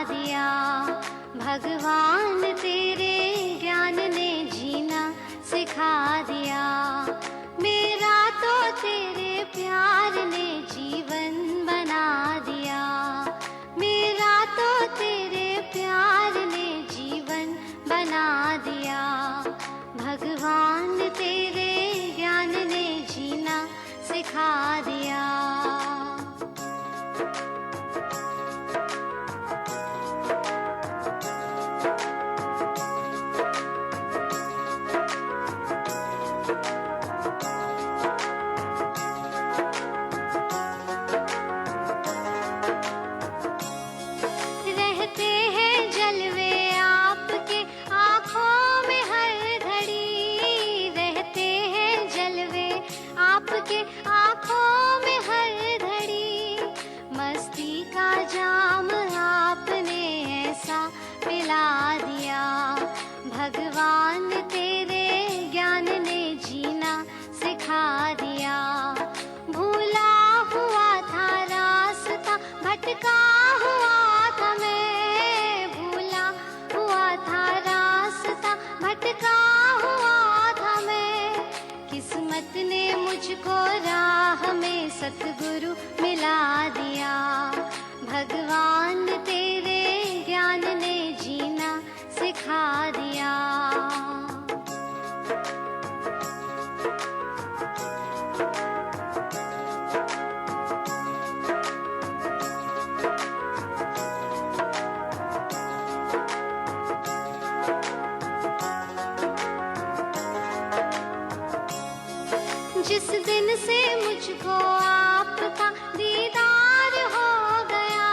दिया। भगवान तेरे ज्ञान ने जीना सिखा दिया। मेरा तो तेरे प्यार ने जीवन बना दिया। मेरा तो तेरे प्यार ने जीवन बना दिया। भगवान तेरे ज्ञान ने जीना सिखा दिया। आँखों में हर घड़ी मस्ती का जाम आपने ऐसा पिला दिया। भगवान तेरे ज्ञान ने जीना सिखा दिया। भूला हुआ था रास्ता, भटका हुआ था मैं। भूला हुआ था रास्ता, भटका हुआ था मैं। किस्मत ने मुझको राह में सतगुरु मिला दिया। भगवान तेरे ज्ञान ने जीना सिखा दिया। जिस दिन से मुझको आपका दीदार हो गया,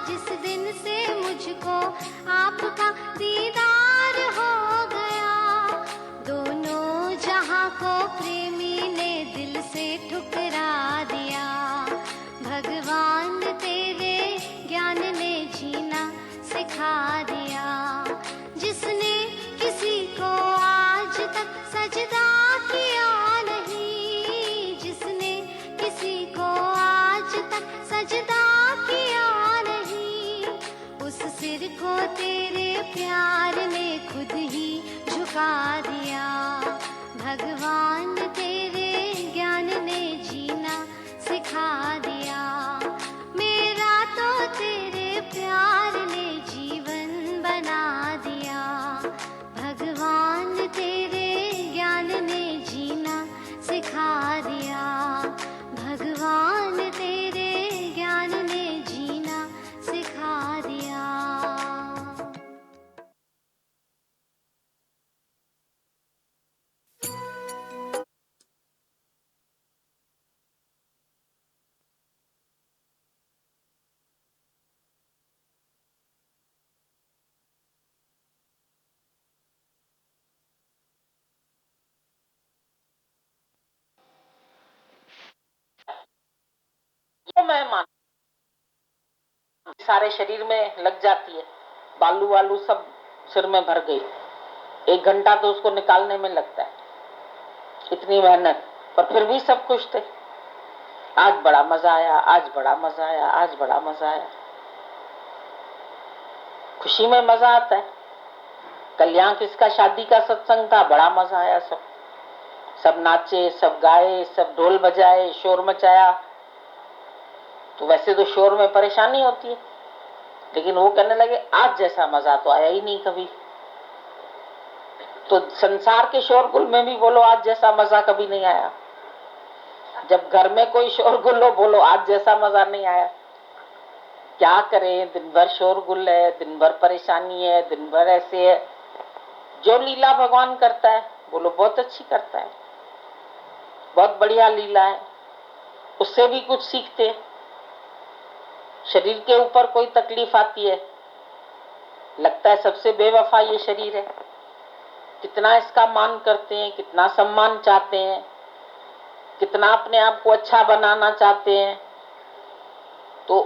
जिस दिन से मुझको आपका दीदार हो गया, दोनों जहां को प्रेमी ने दिल से ठुकरा दिया। भगवान तेरे ज्ञान ने जीना सिखा दिया। जिसने किसी को आज तक सजदा किया नहीं, जिसने किसी को आज तक सजदा किया नहीं, उस सिर को तेरे प्यार ने खुद ही झुका दिया। भगवान तेरे ज्ञान ने जीना सिखा दिया। मेरा तो तेरे प्यार ने जीवन बना दिया। भगवान तेरे ज्ञान ने जीना सिखा दिया। भगवान तेरे ज्ञान ने जीना सिखा दिया। वो मैं मान सारे शरीर में लग जाती है, बालू वालू सब सिर में भर गई। 1 घंटा तो उसको निकालने में लगता है, इतनी मेहनत, पर फिर भी सब खुश थे। आज बड़ा मजा आया, आज बड़ा मजा आया, आज बड़ा मजा आया। खुशी में मजा आता है। कल्याण किसका शादी का सत्संग था, बड़ा मजा आया। सब नाचे, सब गाए, सब ढोल बजाए, शोर मचाया। तो वैसे तो शोर में परेशानी होती है, लेकिन वो कहने लगे आज जैसा मजा तो आया ही नहीं कभी। तो संसार के शोरगुल में भी बोलो आज जैसा मजा कभी नहीं आया। जब घर में कोई शोरगुल हो, बोलो आज जैसा मजा नहीं आया। क्या करें, दिन भर शोरगुल है, दिन भर परेशानी है, दिन भर ऐसे है। जो लीला भगवान करता है, बोलो बहुत अच्छी करता है, बहुत बढ़िया लीला है, उससे भी कुछ सीखते। शरीर के ऊपर कोई तकलीफ आती है, लगता है सबसे बेवफा ये शरीर है, कितना इसका मान करते हैं, कितना सम्मान चाहते हैं, कितना अपने आप को अच्छा बनाना चाहते हैं। तो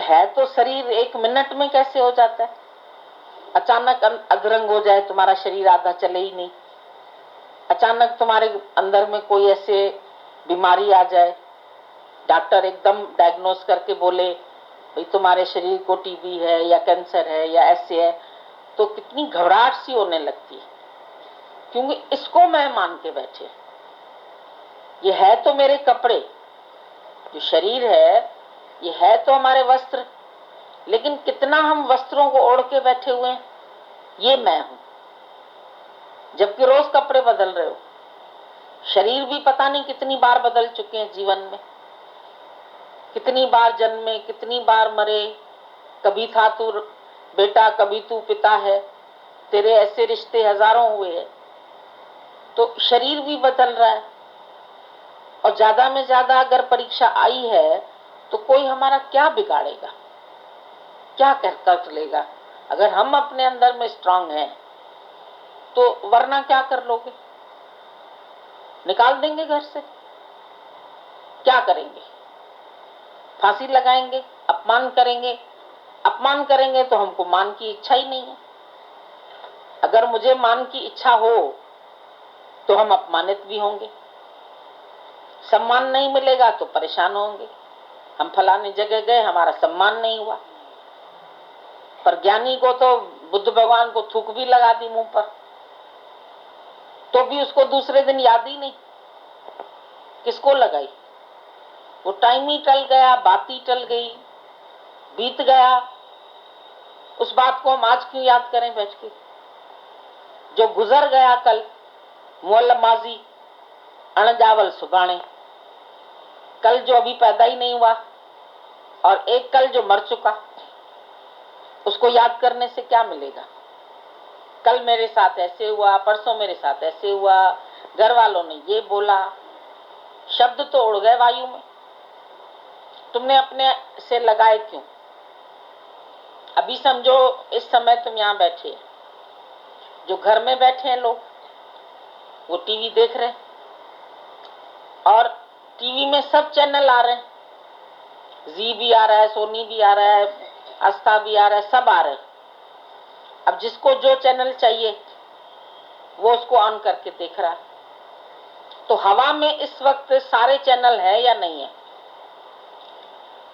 है तो शरीर 1 मिनट में कैसे हो जाता है। अचानक अधरंग हो जाए तुम्हारा शरीर, आधा चले ही नहीं। अचानक तुम्हारे अंदर में कोई ऐसे बीमारी आ जाए, डॉक्टर एकदम डायग्नोस करके बोले भाई तुम्हारे शरीर को टीबी है या कैंसर है या ऐसे है, तो कितनी घबराहट सी होने लगती है, क्योंकि इसको मैं मान के बैठे। ये है तो मेरे कपड़े, जो शरीर है ये है तो हमारे वस्त्र, लेकिन कितना हम वस्त्रों को ओढ़ के बैठे हुए हैं, ये मैं हूं, जबकि रोज कपड़े बदल रहे हो। शरीर भी पता नहीं कितनी बार बदल चुके हैं जीवन में, कितनी बार जन्मे, कितनी बार मरे, कभी था तू बेटा, कभी तू पिता है, तेरे ऐसे रिश्ते हजारों हुए हैं। तो शरीर भी बदल रहा है, और ज्यादा में ज्यादा अगर परीक्षा आई है तो कोई हमारा क्या बिगाड़ेगा, क्या कर लेगा। अगर हम अपने अंदर में स्ट्रांग हैं तो वरना क्या कर लोगे, निकाल देंगे घर से, क्या करेंगे, फांसी लगाएंगे, अपमान करेंगे। अपमान करेंगे तो हमको मान की इच्छा ही नहीं है। अगर मुझे मान की इच्छा हो तो हम अपमानित भी होंगे, सम्मान नहीं मिलेगा तो परेशान होंगे। हम फलानी जगह गए, हमारा सम्मान नहीं हुआ, पर ज्ञानी को तो बुद्ध भगवान को थूक भी लगा दी मुंह पर, तो भी उसको दूसरे दिन याद ही नहीं। किसको लगाई, वो टाइम ही टल गया, बात ही टल गई, बीत गया। उस बात को हम आज क्यों याद करें बैठ के। जो गुजर गया कल, मुअल माजी अणजावल सुभाणे, कल जो अभी पैदा ही नहीं हुआ और एक कल जो मर चुका, उसको याद करने से क्या मिलेगा। कल मेरे साथ ऐसे हुआ, परसों मेरे साथ ऐसे हुआ, घर वालों ने ये बोला, शब्द तो उड़ गए वायु में, तुमने अपने से लगाए क्यों। अभी समझो इस समय तुम यहाँ बैठे, जो घर में बैठे हैं लोग वो टीवी देख रहे हैं, और टीवी में सब चैनल आ रहे हैं, जी भी आ रहा है, सोनी भी आ रहा है, आस्था भी आ रहा है, सब आ रहे हैं। अब जिसको जो चैनल चाहिए वो उसको ऑन करके देख रहा है। तो हवा में इस वक्त सारे चैनल है या नहीं है,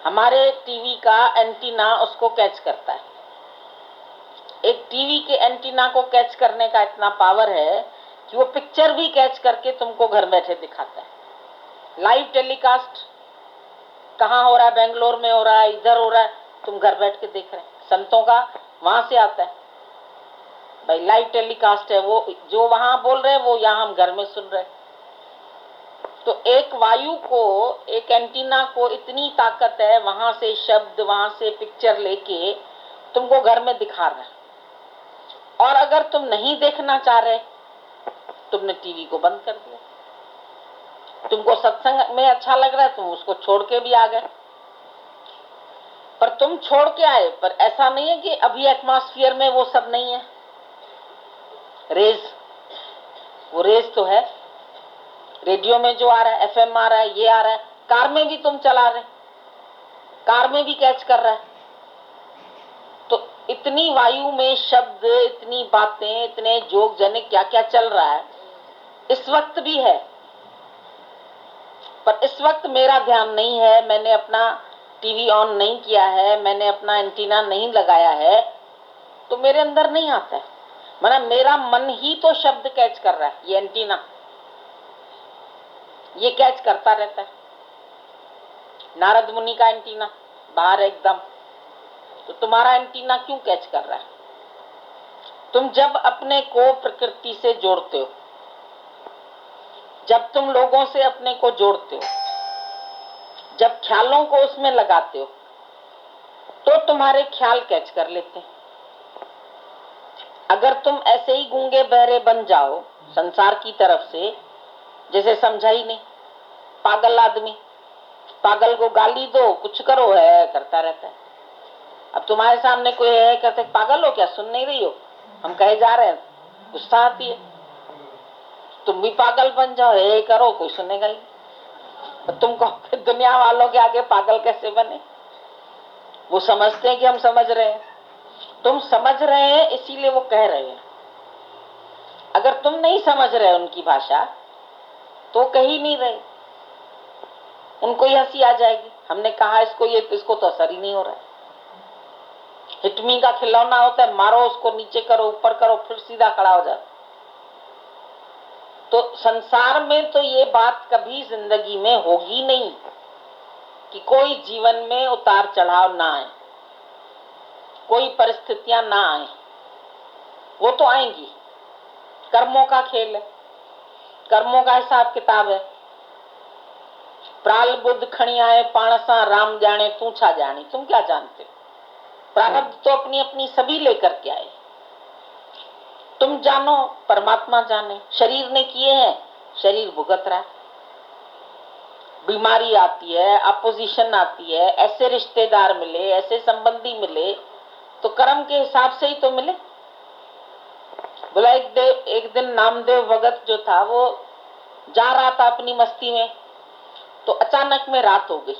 हमारे टीवी का एंटीना उसको कैच करता है। एक टीवी के एंटीना को कैच करने का इतना पावर है कि वो पिक्चर भी कैच करके तुमको घर बैठे दिखाता है। लाइव टेलीकास्ट कहाँ हो रहा है, बेंगलोर में हो रहा है, इधर हो रहा है, तुम घर बैठ के देख रहे हैं। संतों का वहां से आता है, भाई लाइव टेलीकास्ट है, वो जो वहां बोल रहे हैं वो यहाँ हम घर में सुन रहे हैं। तो एक वायु को, एक एंटीना को इतनी ताकत है, वहां से शब्द, वहां से पिक्चर लेके तुमको घर में दिखा रहा है। और अगर तुम नहीं देखना चाह रहे, तुमने टीवी को बंद कर दिया। तुमको सत्संग में अच्छा लग रहा है, तुम उसको छोड़ के भी आ गए। पर तुम छोड़ के आए, पर ऐसा नहीं है कि अभी एटमॉस्फेयर में वो सब नहीं है। रेज, वो रेज तो है, रेडियो में जो आ रहा है, एफएम आ रहा है, ये आ रहा है, कार में भी तुम चला रहे, कार में भी कैच कर रहा है। तो इतनी वायु में शब्द, इतनी बातें, इतने जोग जनिक क्या क्या चल रहा है, इस वक्त भी है। पर इस वक्त मेरा ध्यान नहीं है, मैंने अपना टीवी ऑन नहीं किया है, मैंने अपना एंटीना नहीं लगाया है, तो मेरे अंदर नहीं आता है। माना मेरा मन ही तो शब्द कैच कर रहा है, ये एंटीना ये कैच करता रहता है। नारद मुनि का एंटीना बाहर है एकदम, तो तुम्हारा एंटीना क्यों कैच कर रहा है। तुम जब अपने को प्रकृति से जोड़ते हो, जब तुम लोगों से अपने को जोड़ते हो, जब ख्यालों को उसमें लगाते हो, तो तुम्हारे ख्याल कैच कर लेते हैं। अगर तुम ऐसे ही गूंगे बहरे बन जाओ संसार की तरफ से, जैसे समझा ही नहीं, पागल आदमी, पागल को गाली दो, कुछ करो, है करता रहता है। अब तुम्हारे सामने कोई है, कहते पागल हो क्या, सुन नहीं रही हो, हम कहे जा रहे हैं, गुस्सा आती है, तुम भी पागल बन जाओ, हे करो, कोई सुनेगा ही। तो तुम कहो दुनिया वालों के आगे पागल कैसे बने, वो समझते हैं कि हम समझ रहे हैं। तुम समझ रहे हैं इसीलिए वो कह रहे हैं। अगर तुम नहीं समझ रहे उनकी भाषा तो कह ही नहीं रहे, उनको ही हंसी आ जाएगी। हमने कहा इसको, ये इसको तो असर ही नहीं हो रहा है। हिटमी का खिलौना होता है, मारो उसको, नीचे करो, ऊपर करो, फिर सीधा खड़ा हो जाता। तो संसार में तो ये बात कभी जिंदगी में होगी नहीं कि कोई जीवन में उतार चढ़ाव ना आए, कोई परिस्थितियां ना आए। वो तो आएंगी, कर्मों का खेल है, कर्मों का हिसाब किताब है। प्राल बुद्ध खणी आए पाणसा, राम जाने तू छा जानी, तुम क्या जानते। प्रारब्ध तो अपनी अपनी सभी लेकर के आए, तुम जानो परमात्मा जाने। शरीर ने किए हैं, शरीर भुगत रहा है। बीमारी आती है, अपोजिशन आती है, ऐसे रिश्तेदार मिले, ऐसे संबंधी मिले, तो कर्म के हिसाब से ही तो मिले। बोला एक दिन नामदेव भगत जो था वो जा रहा था अपनी मस्ती में, तो अचानक में रात हो गई।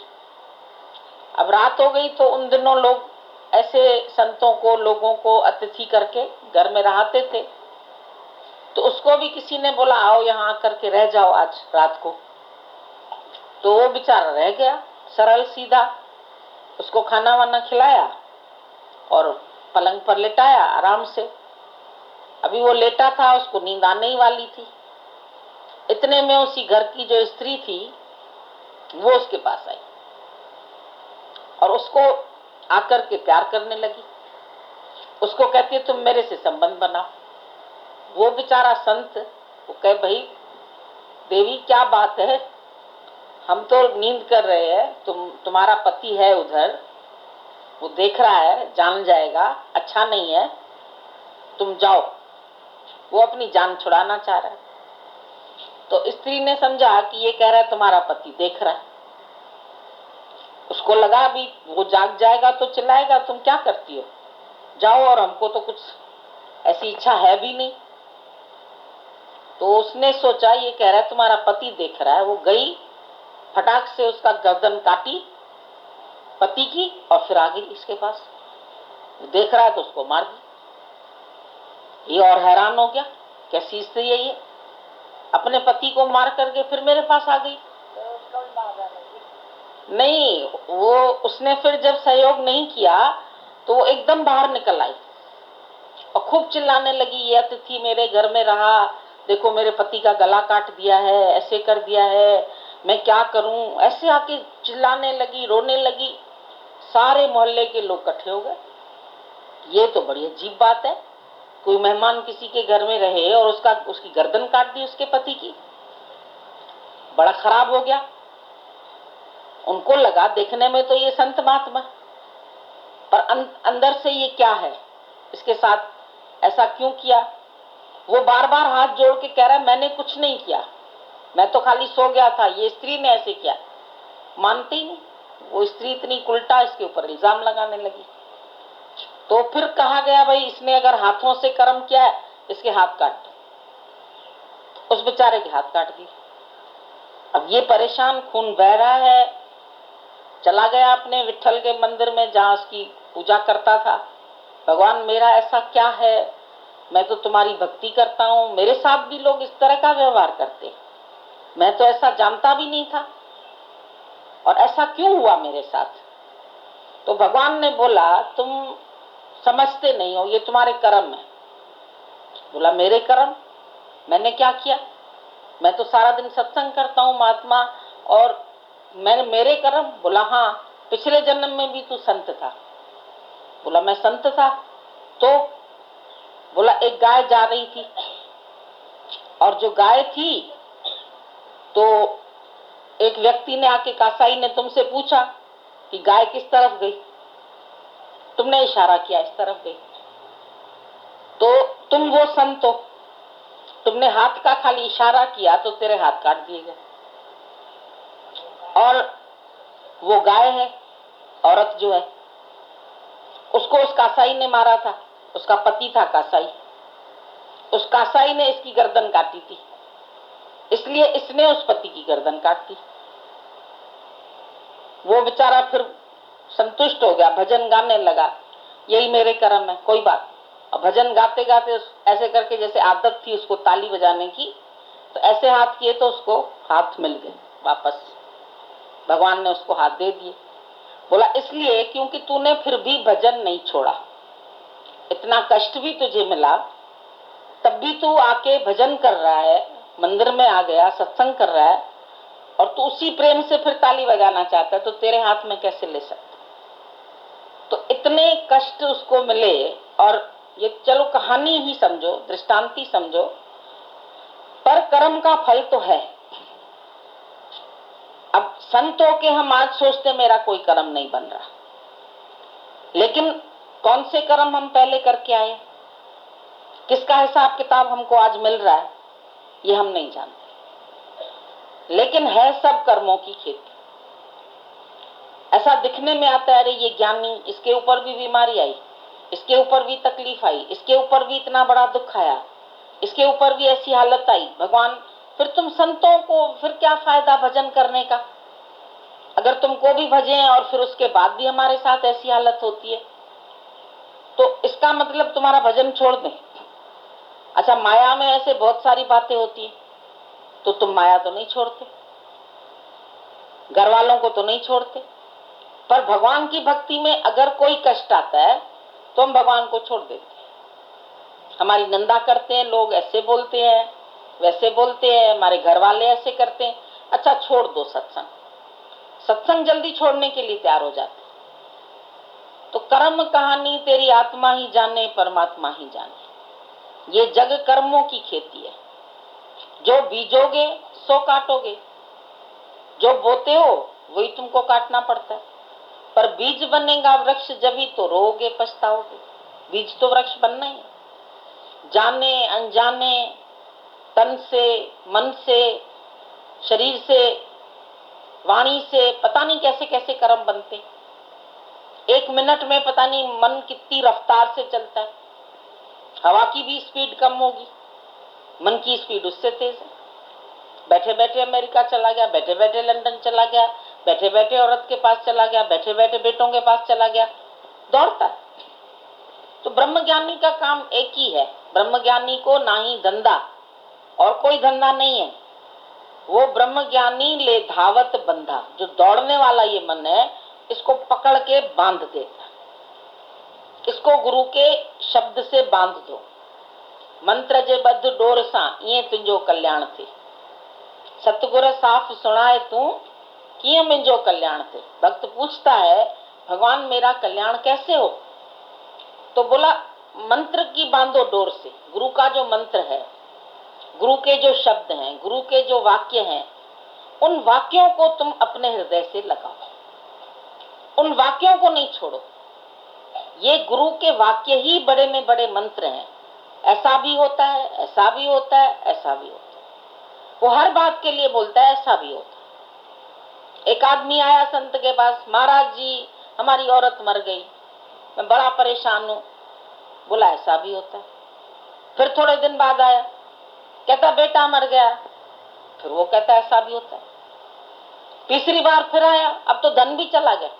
अब रात हो गई तो उन दिनों लोग ऐसे संतों को, लोगों को अतिथि करके घर में रहते थे, तो उसको भी किसी ने बोला आओ यहाँ आकर के रह जाओ आज रात को। तो वो बेचारा रह गया, सरल सीधा। उसको खाना वाना खिलाया और पलंग पर लेटाया आराम से। अभी वो लेटा था, उसको नींद आने ही वाली थी। इतने में उसी घर की जो स्त्री थी वो उसके पास आई और उसको आकर के प्यार करने लगी। उसको कहती है तुम मेरे से संबंध बनाओ। वो बेचारा संत वो कहे भाई देवी क्या बात है, हम तो नींद कर रहे हैं, तुम्हारा पति है उधर, वो देख रहा है, जान जाएगा, अच्छा नहीं है, तुम जाओ। वो अपनी जान छुड़ाना चाह रहा है। तो स्त्री ने समझा कि ये कह रहा है तुम्हारा पति देख रहा है। उसको लगा अभी वो जाग जाएगा तो चिल्लाएगा तुम क्या करती हो, जाओ, और हमको तो कुछ ऐसी इच्छा है भी नहीं। तो उसने सोचा ये कह रहा है तुम्हारा पति देख रहा है। वो गई, फटाक से उसका गर्दन काटी पति की और फिर आ गई इसके पास। देख रहा है तो उसको मार दी। ये और हैरान हो गया, कैसी स्त्री है ये, अपने पति को मार करके फिर मेरे पास आ गई। नहीं, वो उसने फिर जब सहयोग नहीं किया तो वो एकदम बाहर निकल आई और खूब चिल्लाने लगी, ये अतिथि मेरे घर में रहा, देखो मेरे पति का गला काट दिया है, ऐसे कर दिया है, मैं क्या करूं। ऐसे आके चिल्लाने लगी, रोने लगी। सारे मोहल्ले के लोग इकट्ठे हो गए। ये तो बड़ी अजीब बात है, कोई मेहमान किसी के घर में रहे और उसकी गर्दन काट दी उसके पति की। बड़ा खराब हो गया। उनको लगा देखने में तो ये संत महात्मा, पर अंदर से ये क्या है, इसके साथ ऐसा क्यों किया। वो बार बार हाथ जोड़ के कह रहा है मैंने कुछ नहीं किया, मैं तो खाली सो गया था, ये स्त्री ने ऐसे किया। मानती नहीं। वो स्त्री इतनी उल्टा इसके ऊपर इल्जाम लगाने लगी। तो फिर कहा गया भाई इसने अगर हाथों से कर्म किया है इसके हाथ काट दो। उस बेचारे के हाथ काट दिए। अब ये परेशान, खून बह रहा है, चला गया अपने विठल के मंदिर में जहां उसकी पूजा करता था। भगवान मेरा ऐसा क्या है, मैं तो तुम्हारी भक्ति करता हूँ, मेरे साथ भी लोग इस तरह का व्यवहार करते, मैं तो ऐसा जानता भी नहीं था, और ऐसा क्यों हुआ मेरे साथ। तो भगवान ने बोला तुम समझते नहीं हो, ये तुम्हारे कर्म है। बोला मेरे कर्म, मैंने क्या किया, मैं तो सारा दिन सत्संग करता हूँ महात्मा, और मेरे कर्म। बोला हाँ, पिछले जन्म में भी तू संत था। बोला मैं संत था तो। बोला एक गाय जा रही थी, और जो गाय थी तो एक व्यक्ति ने आके, कासाई ने तुमसे पूछा कि गाय किस तरफ गई, तुमने इशारा किया इस तरफ गई, तो तुम वो संत हो, तुमने हाथ का खाली इशारा किया तो तेरे हाथ काट दिए गए। और वो गाय है, औरत जो है, उसको उस कासाई ने मारा था, उसका पति था कासाई, उस कासाई ने इसकी गर्दन काटी थी, इसलिए इसने उस पति की गर्दन काट दी। वो बेचारा फिर संतुष्ट हो गया, भजन गाने लगा, यही मेरे कर्म है, कोई बात। और भजन गाते गाते ऐसे करके, जैसे आदत थी उसको ताली बजाने की, तो ऐसे हाथ किए तो उसको हाथ मिल गए वापस, भगवान ने उसको हाथ दे दिए। बोला इसलिए क्योंकि तूने फिर भी भजन नहीं छोड़ा, इतना कष्ट भी तुझे मिला, तब भी तू आके भजन कर रहा है, मंदिर में आ गया, सत्संग कर रहा है, और तू उसी प्रेम से फिर ताली बजाना चाहता है, तो तेरे हाथ में कैसे ले सकता? तो इतने कष्ट उसको मिले, और ये चलो कहानी ही समझो, दृष्टांती समझो, पर कर्म का फल तो है। अब संत होके हम आज सोचते मेरा कोई कर्म नहीं बन रहा, लेकिन कौन से कर्म हम पहले करके आए, किसका हिसाब किताब हमको आज मिल रहा है, ये हम नहीं जानते। लेकिन है सब कर्मों की खेती। ऐसा दिखने में आता है, अरे ये ज्ञानी, इसके ऊपर भी बीमारी आई, इसके ऊपर भी तकलीफ आई, इसके ऊपर भी इतना बड़ा दुख आया, इसके ऊपर भी ऐसी हालत आई, भगवान फिर तुम संतों को फिर क्या फायदा भजन करने का, अगर तुमको भी भजे और फिर उसके बाद भी हमारे साथ ऐसी हालत होती है, तो इसका मतलब तुम्हारा भजन छोड़ दें। अच्छा, माया में ऐसे बहुत सारी बातें होती है, तो तुम माया तो नहीं छोड़ते, घर वालों को तो नहीं छोड़ते, पर भगवान की भक्ति में अगर कोई कष्ट आता है तो हम भगवान को छोड़ देते हैं। हमारी निंदा करते हैं लोग, ऐसे बोलते हैं, वैसे बोलते हैं, हमारे घर वाले ऐसे करते हैं, अच्छा छोड़ दो सत्संग, सत्संग जल्दी छोड़ने के लिए तैयार हो जाते। तो कर्म कहानी तेरी आत्मा ही जाने, परमात्मा ही जाने। ये जग कर्मों की खेती है, जो बीजोगे सो काटोगे, जो बोते हो वही तुमको काटना पड़ता है। पर बीज बनेगा वृक्ष जब ही तो रोओगे, पछताओगे। बीज तो वृक्ष बनना ही है। जाने अनजाने, तन से, मन से, शरीर से, वाणी से, पता नहीं कैसे कैसे कर्म बनते। एक मिनट में पता नहीं मन कितनी रफ्तार से चलता है। हवा की भी स्पीड कम होगी, मन की स्पीड उससे तेज है। बैठे बैठे अमेरिका चला गया, बैठे बैठे लंदन चला गया, बैठे बैठे औरत के पास चला गया, बैठे बैठे बेटों के पास चला गया, दौड़ता है। तो ब्रह्मज्ञानी का काम एक ही है। ब्रह्मज्ञानी को ना ही धंधा और कोई धंधा नहीं है। वो ब्रह्मज्ञानी ले धावत बंधा, जो दौड़ने वाला ये मन है, इसको पकड़ के बांध देता। इसको गुरु के शब्द से बांध दो। मंत्र जे बद्ध डोर सा ये तुझो कल्याण थे, सतगुर साफ सुनाए तू किए मुझो कल्याण थे। भक्त पूछता है, भगवान मेरा कल्याण कैसे हो? तो बोला, मंत्र की बांधो डोर से। गुरु का जो मंत्र है, गुरु के जो शब्द हैं, गुरु के जो वाक्य हैं, उन वाक्यों को तुम अपने हृदय से लगाओ, उन वाक्यों को नहीं छोड़ो। ये गुरु के वाक्य ही बड़े में बड़े मंत्र हैं। ऐसा भी होता है, ऐसा भी होता है, ऐसा भी होता है। वो हर बात के लिए बोलता है, ऐसा भी होता है। एक आदमी आया संत के पास, महाराज जी हमारी औरत मर गई, मैं बड़ा परेशान हूँ। बोला ऐसा भी होता है। फिर थोड़े दिन बाद आया, कहता बेटा मर गया। फिर वो कहता ऐसा भी होता है। तीसरी बार फिर आया, अब तो धन भी चला गया,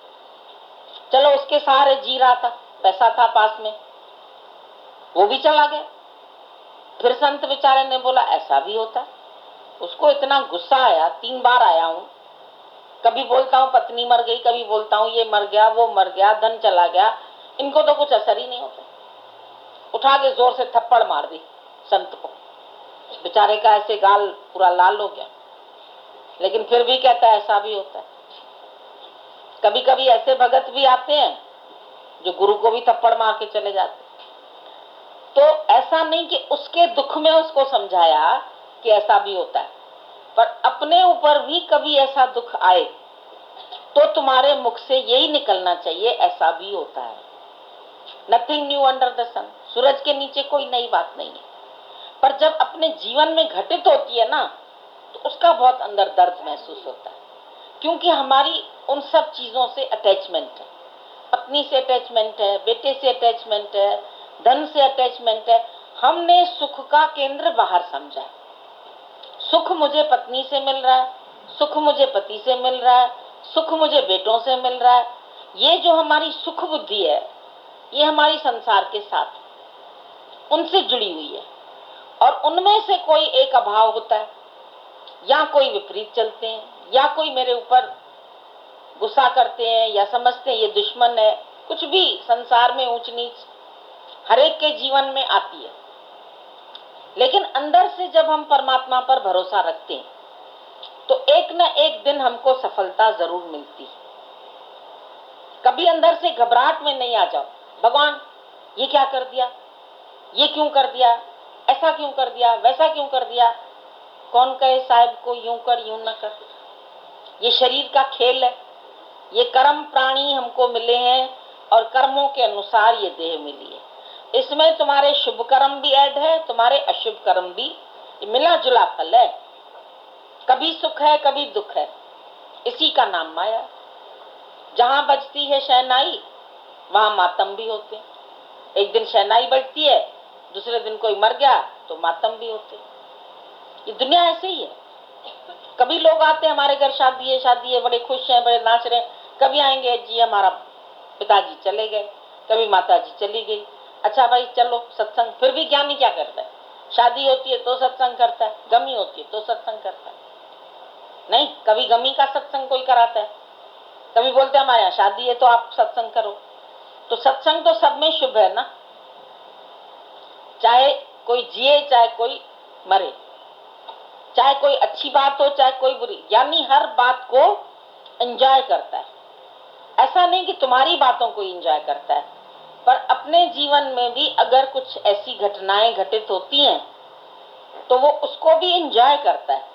चलो उसके सहारे जी रहा था, पैसा था पास में, वो भी चला गया। फिर संत बेचारे ने बोला ऐसा भी होता है। उसको इतना गुस्सा आया, 3 बार आया हूं, कभी बोलता हूँ पत्नी मर गई, कभी बोलता हूँ ये मर गया, वो मर गया, धन चला गया, इनको तो कुछ असर ही नहीं होता। उठा के जोर से थप्पड़ मार दी संत को। बेचारे का ऐसे गाल पूरा लाल हो गया, लेकिन फिर भी कहता है ऐसा भी होता है। कभी कभी ऐसे भगत भी आते हैं जो गुरु को भी थप्पड़ मार के चले जाते। तो ऐसा नहीं कि उसके दुख में उसको समझाया कि ऐसा भी होता है, पर अपने ऊपर भी कभी ऐसा दुख आए तो तुम्हारे मुख से यही निकलना चाहिए, ऐसा भी होता है। नथिंग न्यू अंडर द सन, सूरज के नीचे कोई नई बात नहीं है। पर जब अपने जीवन में घटित होती है ना, तो उसका बहुत अंदर दर्द महसूस होता है, क्योंकि हमारी उन सब चीजों से अटैचमेंट है। पत्नी से अटैचमेंट है, बेटे से अटैचमेंट है, धन से अटैचमेंट है। हमने सुख का केंद्र बाहर समझा है। सुख मुझे पत्नी से मिल रहा है, सुख मुझे पति से मिल रहा है, सुख मुझे बेटों से मिल रहा है। ये जो हमारी सुख बुद्धि है, ये हमारी संसार के साथ उनसे जुड़ी हुई है, और उनमें से कोई एक अभाव होता है, या कोई विपरीत चलते हैं, या कोई मेरे ऊपर गुस्सा करते हैं, या समझते हैं ये दुश्मन है, कुछ भी संसार में ऊंच नीच, हर एक के जीवन में आती है, लेकिन अंदर से जब हम परमात्मा पर भरोसा रखते हैं तो एक न एक दिन हमको सफलता जरूर मिलती है। कभी अंदर से घबराहट में नहीं आ जाओ, भगवान ये क्या कर दिया, ये क्यों कर दिया, ऐसा क्यों कर दिया, वैसा क्यों कर दिया। कौन कहे साहब को यूं कर यूं न कर, ये शरीर का खेल है, ये कर्म प्राणी हमको मिले हैं और कर्मों के अनुसार ये देह मिली है। इसमें तुम्हारे शुभ कर्म भी ऐड है, तुम्हारे अशुभ कर्म भी, मिला जुला फल है। कभी सुख है कभी दुख है, इसी का नाम माया। जहां बजती है शहनाई वहां मातम भी होते हैं। एक दिन शहनाई बजती है, दूसरे दिन कोई मर गया तो मातम भी होते हैं। ये दुनिया ऐसे ही है। कभी लोग आते हैं हमारे घर, शादी है, बड़े खुश हैं, बड़े नाच रहे हैं। कभी आएंगे जी हमारा पिताजी चले गए, कभी माताजी चली गई। अच्छा भाई चलो सत्संग, फिर भी ज्ञानी क्या करता है, शादी होती है तो सत्संग करता है, गमी होती है तो सत्संग करता है। नहीं, कभी गमी का सत्संग कोई कराता है, कभी बोलते हैं हमारे यहाँ शादी है तो आप सत्संग करो। तो सत्संग तो सब में शुभ है ना, चाहे कोई जिए चाहे कोई मरे, चाहे कोई अच्छी बात हो चाहे कोई बुरी, यानी हर बात को एंजॉय करता है। ऐसा नहीं कि तुम्हारी बातों को एंजॉय करता है, पर अपने जीवन में भी अगर कुछ ऐसी घटनाएं घटित होती हैं तो वो उसको भी एंजॉय करता है।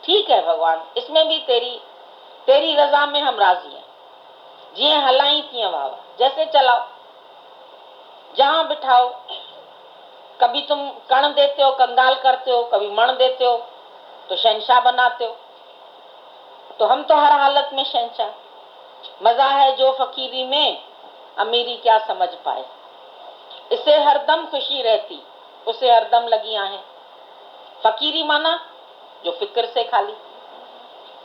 ठीक है भगवान, इसमें भी तेरी रजा में हम राजी हैं, जिए हलाई तिए वावा, जैसे चलाओ, जहां बिठाओ। कभी तुम कण देते हो, कंगाल करते हो, कभी मण देते हो तो शहंशाह बनाते हो। तो हम तो हर हालत में शहंशाह। मजा है जो फकीरी में, अमीरी क्या समझ पाए। इसे हरदम खुशी रहती, उसे हरदम लगी आहें। फकीरी माना जो फिक्र से खाली,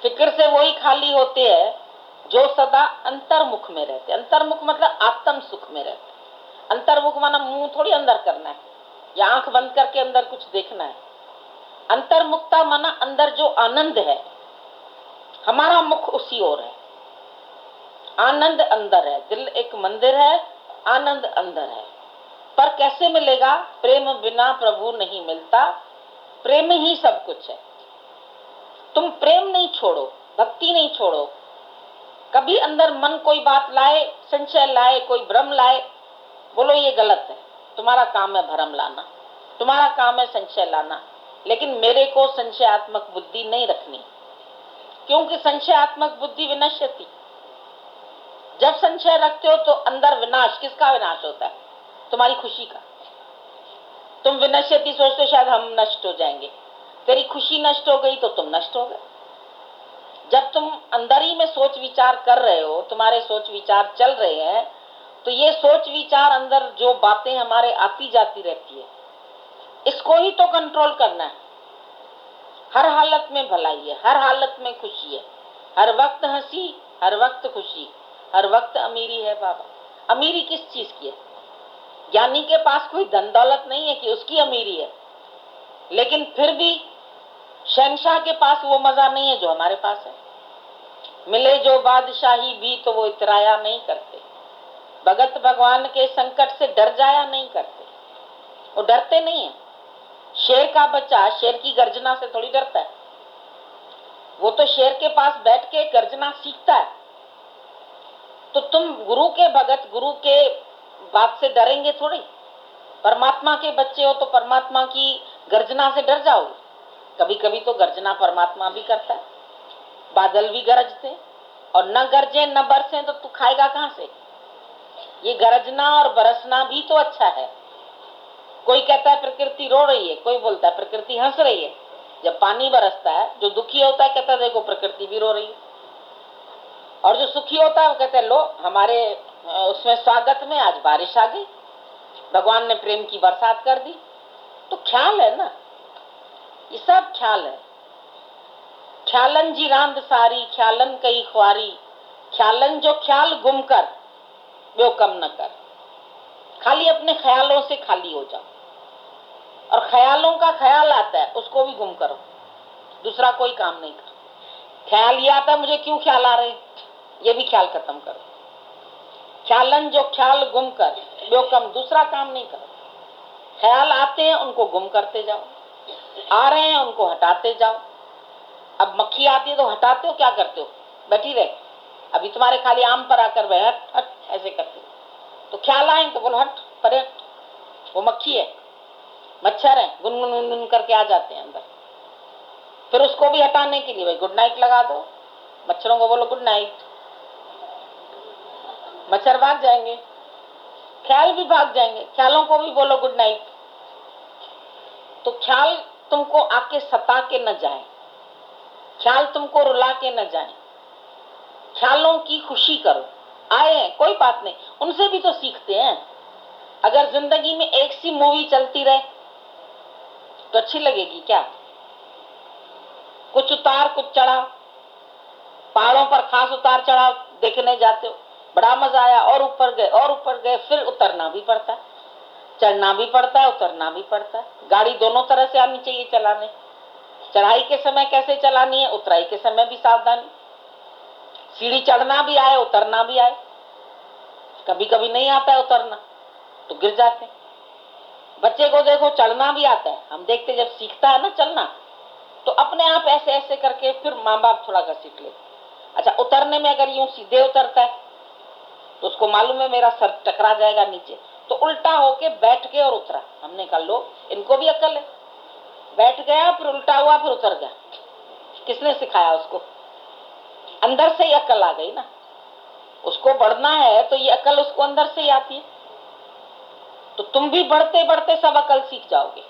फिक्र से वही खाली होते हैं जो सदा अंतर्मुख में रहते। अंतर्मुख मतलब आत्म सुख में रहते। अंतर्मुख माना मुंह थोड़ी अंदर करना है या आंख बंद करके अंदर कुछ देखना है। अंतर्मुखता माना अंदर जो आनंद है, हमारा मुख उसी ओर है। आनंद अंदर है, दिल एक मंदिर है, आनंद अंदर है। पर कैसे मिलेगा? प्रेम बिना प्रभु नहीं मिलता, प्रेम ही सब कुछ है। तुम प्रेम नहीं छोड़ो, भक्ति नहीं छोड़ो। कभी अंदर मन कोई बात लाए, संशय लाए, कोई भ्रम लाए, बोलो ये गलत है। तुम्हारा काम है भ्रम लाना, तुम्हारा काम है संशय लाना, लेकिन मेरे को संशयात्मक बुद्धि नहीं रखनी, क्योंकि संशयात्मक बुद्धि विनश्यति। जब संशय रखते हो तो अंदर विनाश, किसका विनाश होता है? तुम्हारी खुशी का। तुम विनश्यति सोचते हो शायद हम नष्ट हो जाएंगे, तेरी खुशी नष्ट हो गई तो तुम नष्ट हो गए। जब तुम अंदर ही में सोच विचार कर रहे हो, तुम्हारे सोच विचार चल रहे हैं, तो ये सोच विचार अंदर जो बातें हमारे आती जाती रहती है, इसको ही तो कंट्रोल करना है। हर हालत में भलाई है, हर हालत में खुशी है, हर वक्त हंसी, हर वक्त खुशी, हर वक्त अमीरी है। बाबा, अमीरी किस चीज की है? ज्ञानी के पास कोई धन दौलत नहीं है कि उसकी अमीरी है, लेकिन फिर भी शहंशाह के पास वो मजा नहीं है जो हमारे पास है। मिले जो बादशाही भी तो वो इतराया नहीं करते, भगत भगवान के संकट से डर जाया नहीं करते, वो डरते नहीं है। शेर का बच्चा शेर की गर्जना से थोड़ी डरता है, वो तो शेर के पास बैठ के गर्जना सीखता है। तो तुम गुरु के भगत, गुरु के बात से डरेंगे थोड़ी? परमात्मा के बच्चे हो तो परमात्मा की गर्जना से डर जाओगे? कभी कभी तो गर्जना परमात्मा भी करता है, बादल भी गरजते, और न गरजे न बरसे तो तू खाएगा कहां से? ये गरजना और बरसना भी तो अच्छा है। कोई कहता है प्रकृति रो रही है, कोई बोलता है प्रकृति हंस रही है। जब पानी बरसता है, जो दुखी होता है कहता है देखो प्रकृति भी रो रही है, और जो सुखी होता है वो कहता है लो हमारे उसमें स्वागत में आज बारिश आ गई, भगवान ने प्रेम की बरसात कर दी। तो ख्याल है ना, ये सब ख्याल है। ख्यालन जी रांद सारी, ख्यालन कई ख्वारी, ख्यालन जो ख्याल गुम कर वो कम न कर। खाली अपने ख्यालों से खाली हो जाओ, और ख्यालों का ख्याल आता है उसको भी गुम करो, दूसरा कोई काम नहीं करो। ख्याल ये आता है मुझे क्यों ख्याल आ रहे, ये भी ख्याल खत्म करो। ख्यालन जो ख्याल गुम कर ॿियो कम दूसरा काम नहीं करो। ख्याल आते हैं उनको गुम करते जाओ, आ रहे हैं उनको हटाते जाओ। अब मक्खी आती है तो हटाते हो, क्या करते हो? बैठी रहे। अभी तुम्हारे खाली आम पर आकर वह हट हट ऐसे करते हो, तो ख्याल आए तो बोलो हट परे हट, वो मक्खी है, मच्छर है, गुनगुन गुनगुन करके आ जाते हैं अंदर। फिर उसको भी हटाने के लिए भाई गुड नाइट लगा दो, मच्छरों को बोलो गुड नाइट, मच्छर भाग जाएंगे, ख्याल भी भाग जाएंगे, ख्यालों को भी बोलो गुड नाइट। तो ख्याल तुमको आके सता के न जाए, ख्याल तुमको रुला के न जाए, ख्यालों की खुशी करो। आए हैं कोई बात नहीं, उनसे भी तो सीखते हैं। अगर जिंदगी में एक सी मूवी चलती रहे तो अच्छी लगेगी क्या? कुछ उतार कुछ चढ़ा, पहाड़ों पर खास उतार चढ़ाव देखने जाते हो, बड़ा मजा आया, और ऊपर गए और ऊपर गए, फिर उतरना भी पड़ता है, चढ़ना भी पड़ता है, उतरना भी पड़ता है। गाड़ी दोनों तरह से आनी चाहिए चलाने, चढ़ाई के समय कैसे चलानी है, उतराई के समय भी सावधानी। सीढ़ी चढ़ना भी आए उतरना भी आए, कभी कभी नहीं आता है उतरना तो गिर जाते हैं। बच्चे को देखो चढ़ना भी आता है, हम देखते जब सीखता है ना चलना तो अपने आप ऐसे ऐसे करके फिर माँ बाप थोड़ा कर सीख लेते। अच्छा, उतरने में अगर यूं सीधे उतरता है तो उसको मालूम है मेरा सर टकरा जाएगा नीचे, तो उल्टा होके बैठ के और उतरा। हमने कहा लो इनको भी अक्ल है, बैठ गया फिर उल्टा हुआ फिर उतर गया। किसने सिखाया उसको? अंदर से ही अक्ल आ गई ना। उसको बढ़ना है तो ये अक्ल उसको अंदर से ही आती है। तो तुम भी बढ़ते बढ़ते सब अक्ल सीख जाओगे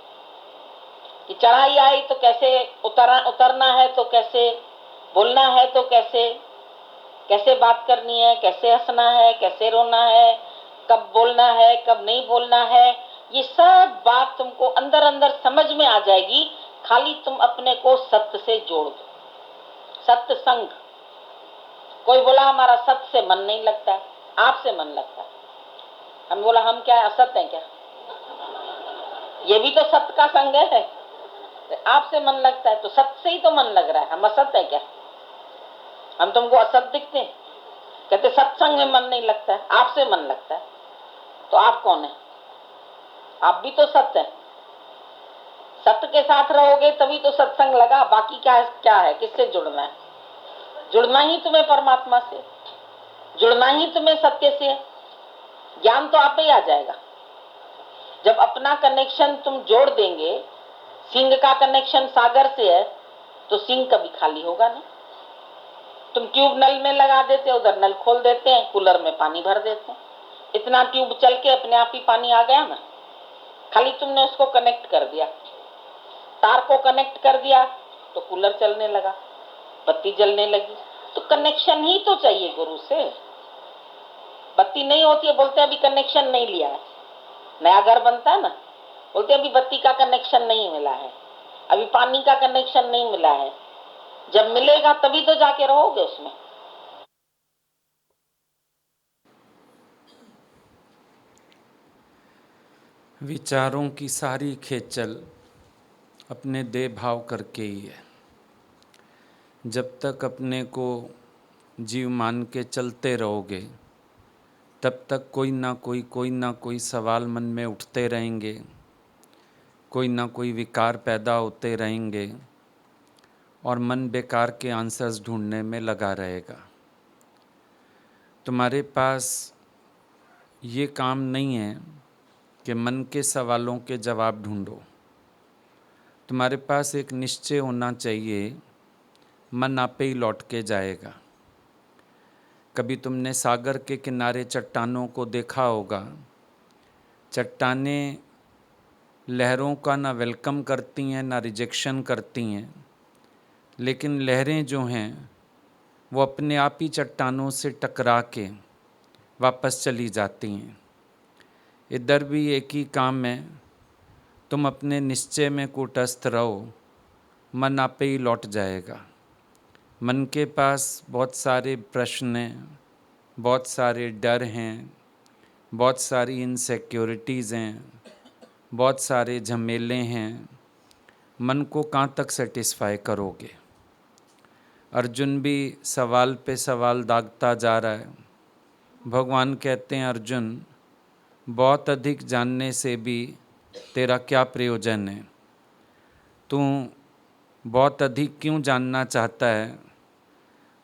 कि चढ़ाई आई तो कैसे उतरना है, तो कैसे बोलना है, तो कैसे बात करनी है, कैसे हंसना है, कैसे रोना है, कब बोलना है कब नहीं बोलना है। ये सब बात तुमको अंदर अंदर समझ में आ जाएगी, खाली तुम अपने को सत्य से जोड़ दो। सत्य संग। कोई बोला हमारा सत्य से मन नहीं लगता है, आपसे मन लगता है। हम बोला हम क्या असत्य हैं क्या? ये भी तो सत्य का संग है। आपसे मन लगता है तो सत्य से ही तो मन लग रहा है, हम असत्य है क्या? हम तुमको असत्य दिखते हैं? कहते सत्संग में मन नहीं लगता है, आपसे मन लगता है, तो आप कौन है? आप भी तो सत्य है। सत्य के साथ रहोगे तभी तो सत्संग लगा, बाकी क्या है? किससे जुड़ना है? जुड़ना ही तुम्हें परमात्मा से, जुड़ना ही तुम्हें सत्य से। ज्ञान तो आप ही आ जाएगा। जब अपना कनेक्शन तुम जोड़ देंगे, सिंह का कनेक्शन सागर से है तो सिंह कभी खाली होगा नहीं। तुम ट्यूब नल में लगा देते हो, उधर नल खोल देते हैं, कूलर में पानी भर देते हैं, इतना ट्यूब चल के अपने आप ही पानी आ गया ना। खाली तुमने उसको कनेक्ट कर दिया, तार को कनेक्ट कर दिया तो कूलर चलने लगा, बत्ती जलने लगी। तो कनेक्शन ही तो चाहिए गुरु से। बत्ती नहीं होती है, बोलते हैं अभी कनेक्शन नहीं लिया है। नया घर बनता है ना, बोलते हैं अभी बत्ती का कनेक्शन नहीं मिला है, अभी पानी का कनेक्शन नहीं मिला है। जब मिलेगा तभी तो जाके रहोगे उसमें। विचारों की सारी खेचल अपने देह भाव करके ही है। जब तक अपने को जीव मान के चलते रहोगे तब तक कोई ना कोई सवाल मन में उठते रहेंगे, कोई ना कोई विकार पैदा होते रहेंगे और मन बेकार के आंसर्स ढूंढने में लगा रहेगा। तुम्हारे पास ये काम नहीं है कि मन के सवालों के जवाब ढूंढो। तुम्हारे पास एक निश्चय होना चाहिए, मन आपे ही लौट के जाएगा। कभी तुमने सागर के किनारे चट्टानों को देखा होगा। चट्टानें लहरों का ना वेलकम करती हैं ना रिजेक्शन करती हैं, लेकिन लहरें जो हैं वो अपने आप ही चट्टानों से टकरा के वापस चली जाती हैं। इधर भी एक ही काम है, तुम अपने निश्चय में कूटस्थ रहो, मन आपे ही लौट जाएगा। मन के पास बहुत सारे प्रश्न हैं, बहुत सारे डर हैं, बहुत सारी इनसिक्योरिटीज़ हैं, बहुत सारे झमेले हैं। मन को कहाँ तक सेटिस्फाई करोगे? अर्जुन भी सवाल पे सवाल दागता जा रहा है। भगवान कहते हैं अर्जुन, बहुत अधिक जानने से भी तेरा क्या प्रयोजन है। तू बहुत अधिक क्यों जानना चाहता है,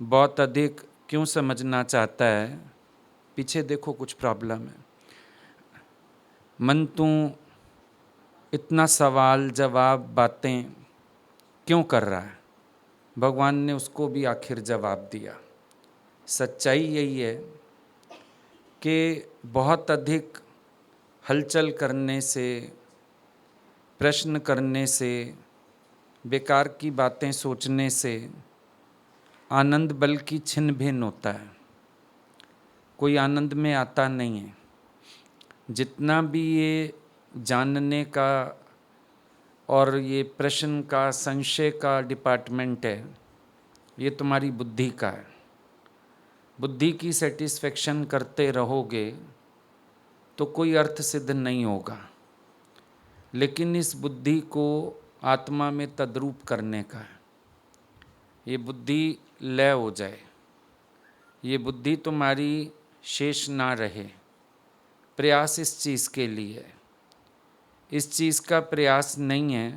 बहुत अधिक क्यों समझना चाहता है, पीछे देखो कुछ प्रॉब्लम है। मन तू इतना सवाल जवाब बातें क्यों कर रहा है। भगवान ने उसको भी आखिर जवाब दिया। सच्चाई यही है कि बहुत अधिक हलचल करने से, प्रश्न करने से, बेकार की बातें सोचने से आनंद बल्कि छिन्न भिन्न होता है, कोई आनंद में आता नहीं है। जितना भी ये जानने का और ये प्रश्न का, संशय का डिपार्टमेंट है, ये तुम्हारी बुद्धि का है। बुद्धि की सेटिस्फेक्शन करते रहोगे तो कोई अर्थ सिद्ध नहीं होगा, लेकिन इस बुद्धि को आत्मा में तद्रूप करने का है। ये बुद्धि लय हो जाए, ये बुद्धि तुम्हारी शेष ना रहे। प्रयास इस चीज़ के लिए है। इस चीज़ का प्रयास नहीं है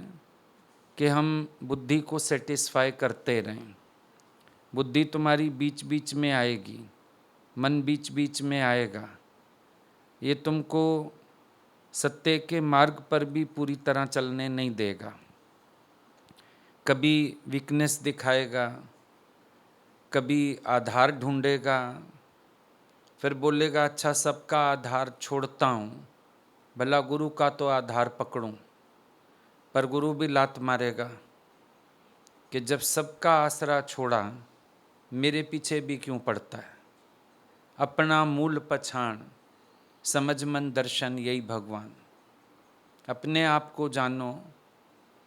कि हम बुद्धि को सेटिस्फाई करते रहें। बुद्धि तुम्हारी बीच बीच में आएगी, मन बीच बीच में आएगा। ये तुमको सत्य के मार्ग पर भी पूरी तरह चलने नहीं देगा। कभी वीकनेस दिखाएगा, कभी आधार ढूंढेगा, फिर बोलेगा अच्छा सबका आधार छोड़ता हूँ, भला गुरु का तो आधार पकड़ूं। पर गुरु भी लात मारेगा कि जब सबका आसरा छोड़ा, मेरे पीछे भी क्यों पड़ता है। अपना मूल पछाण, समझ मन दर्शन, यही भगवान। अपने आप को जानो,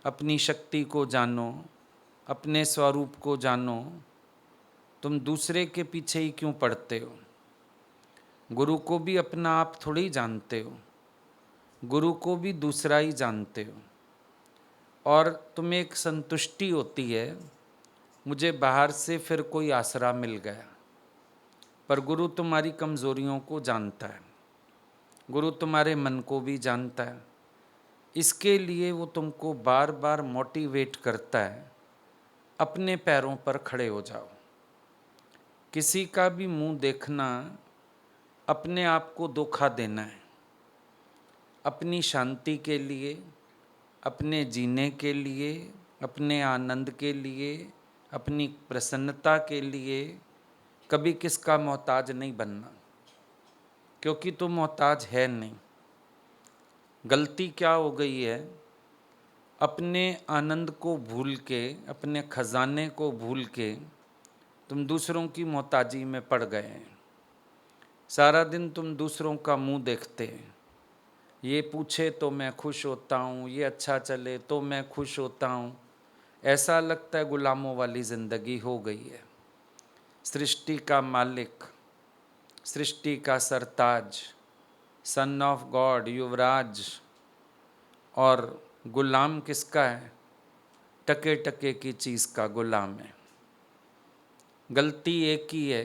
अपनी शक्ति को जानो, अपने स्वरूप को जानो। तुम दूसरे के पीछे ही क्यों पड़ते हो। गुरु को भी अपना आप थोड़ी जानते हो, गुरु को भी दूसरा ही जानते हो। और तुम्हें एक संतुष्टि होती है, मुझे बाहर से फिर कोई आसरा मिल गया। पर गुरु तुम्हारी कमज़ोरियों को जानता है, गुरु तुम्हारे मन को भी जानता है। इसके लिए वो तुमको बार बार मोटिवेट करता है, अपने पैरों पर खड़े हो जाओ। किसी का भी मुंह देखना अपने आप को धोखा देना है। अपनी शांति के लिए, अपने जीने के लिए, अपने आनंद के लिए, अपनी प्रसन्नता के लिए कभी किसका मोहताज नहीं बनना, क्योंकि तुम मोहताज है नहीं। गलती क्या हो गई है, अपने आनंद को भूल के, अपने खजाने को भूल के तुम दूसरों की मोहताजी में पड़ गए हैं। सारा दिन तुम दूसरों का मुंह देखते हैं। ये पूछे तो मैं खुश होता हूँ, ये अच्छा चले तो मैं खुश होता हूँ। ऐसा लगता है गुलामों वाली ज़िंदगी हो गई है। सृष्टि का मालिक, सृष्टि का सरताज, सन ऑफ गॉड, युवराज, और गुलाम किसका है? टके टके की चीज़ का गुलाम है। गलती एक ही है,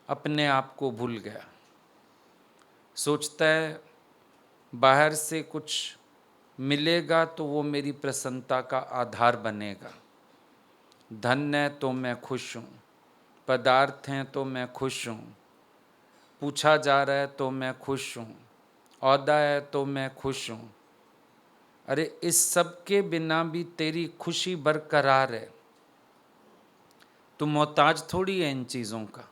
अपने आप को भूल गया। सोचता है बाहर से कुछ मिलेगा तो वो मेरी प्रसन्नता का आधार बनेगा। धन है तो मैं खुश हूँ, पदार्थ हैं तो मैं खुश हूँ, पूछा जा रहा है तो मैं खुश हूँ, औहदा है तो मैं खुश हूँ। अरे इस सब के बिना भी तेरी खुशी बरकरार है। तू मोहताज थोड़ी है इन चीज़ों का,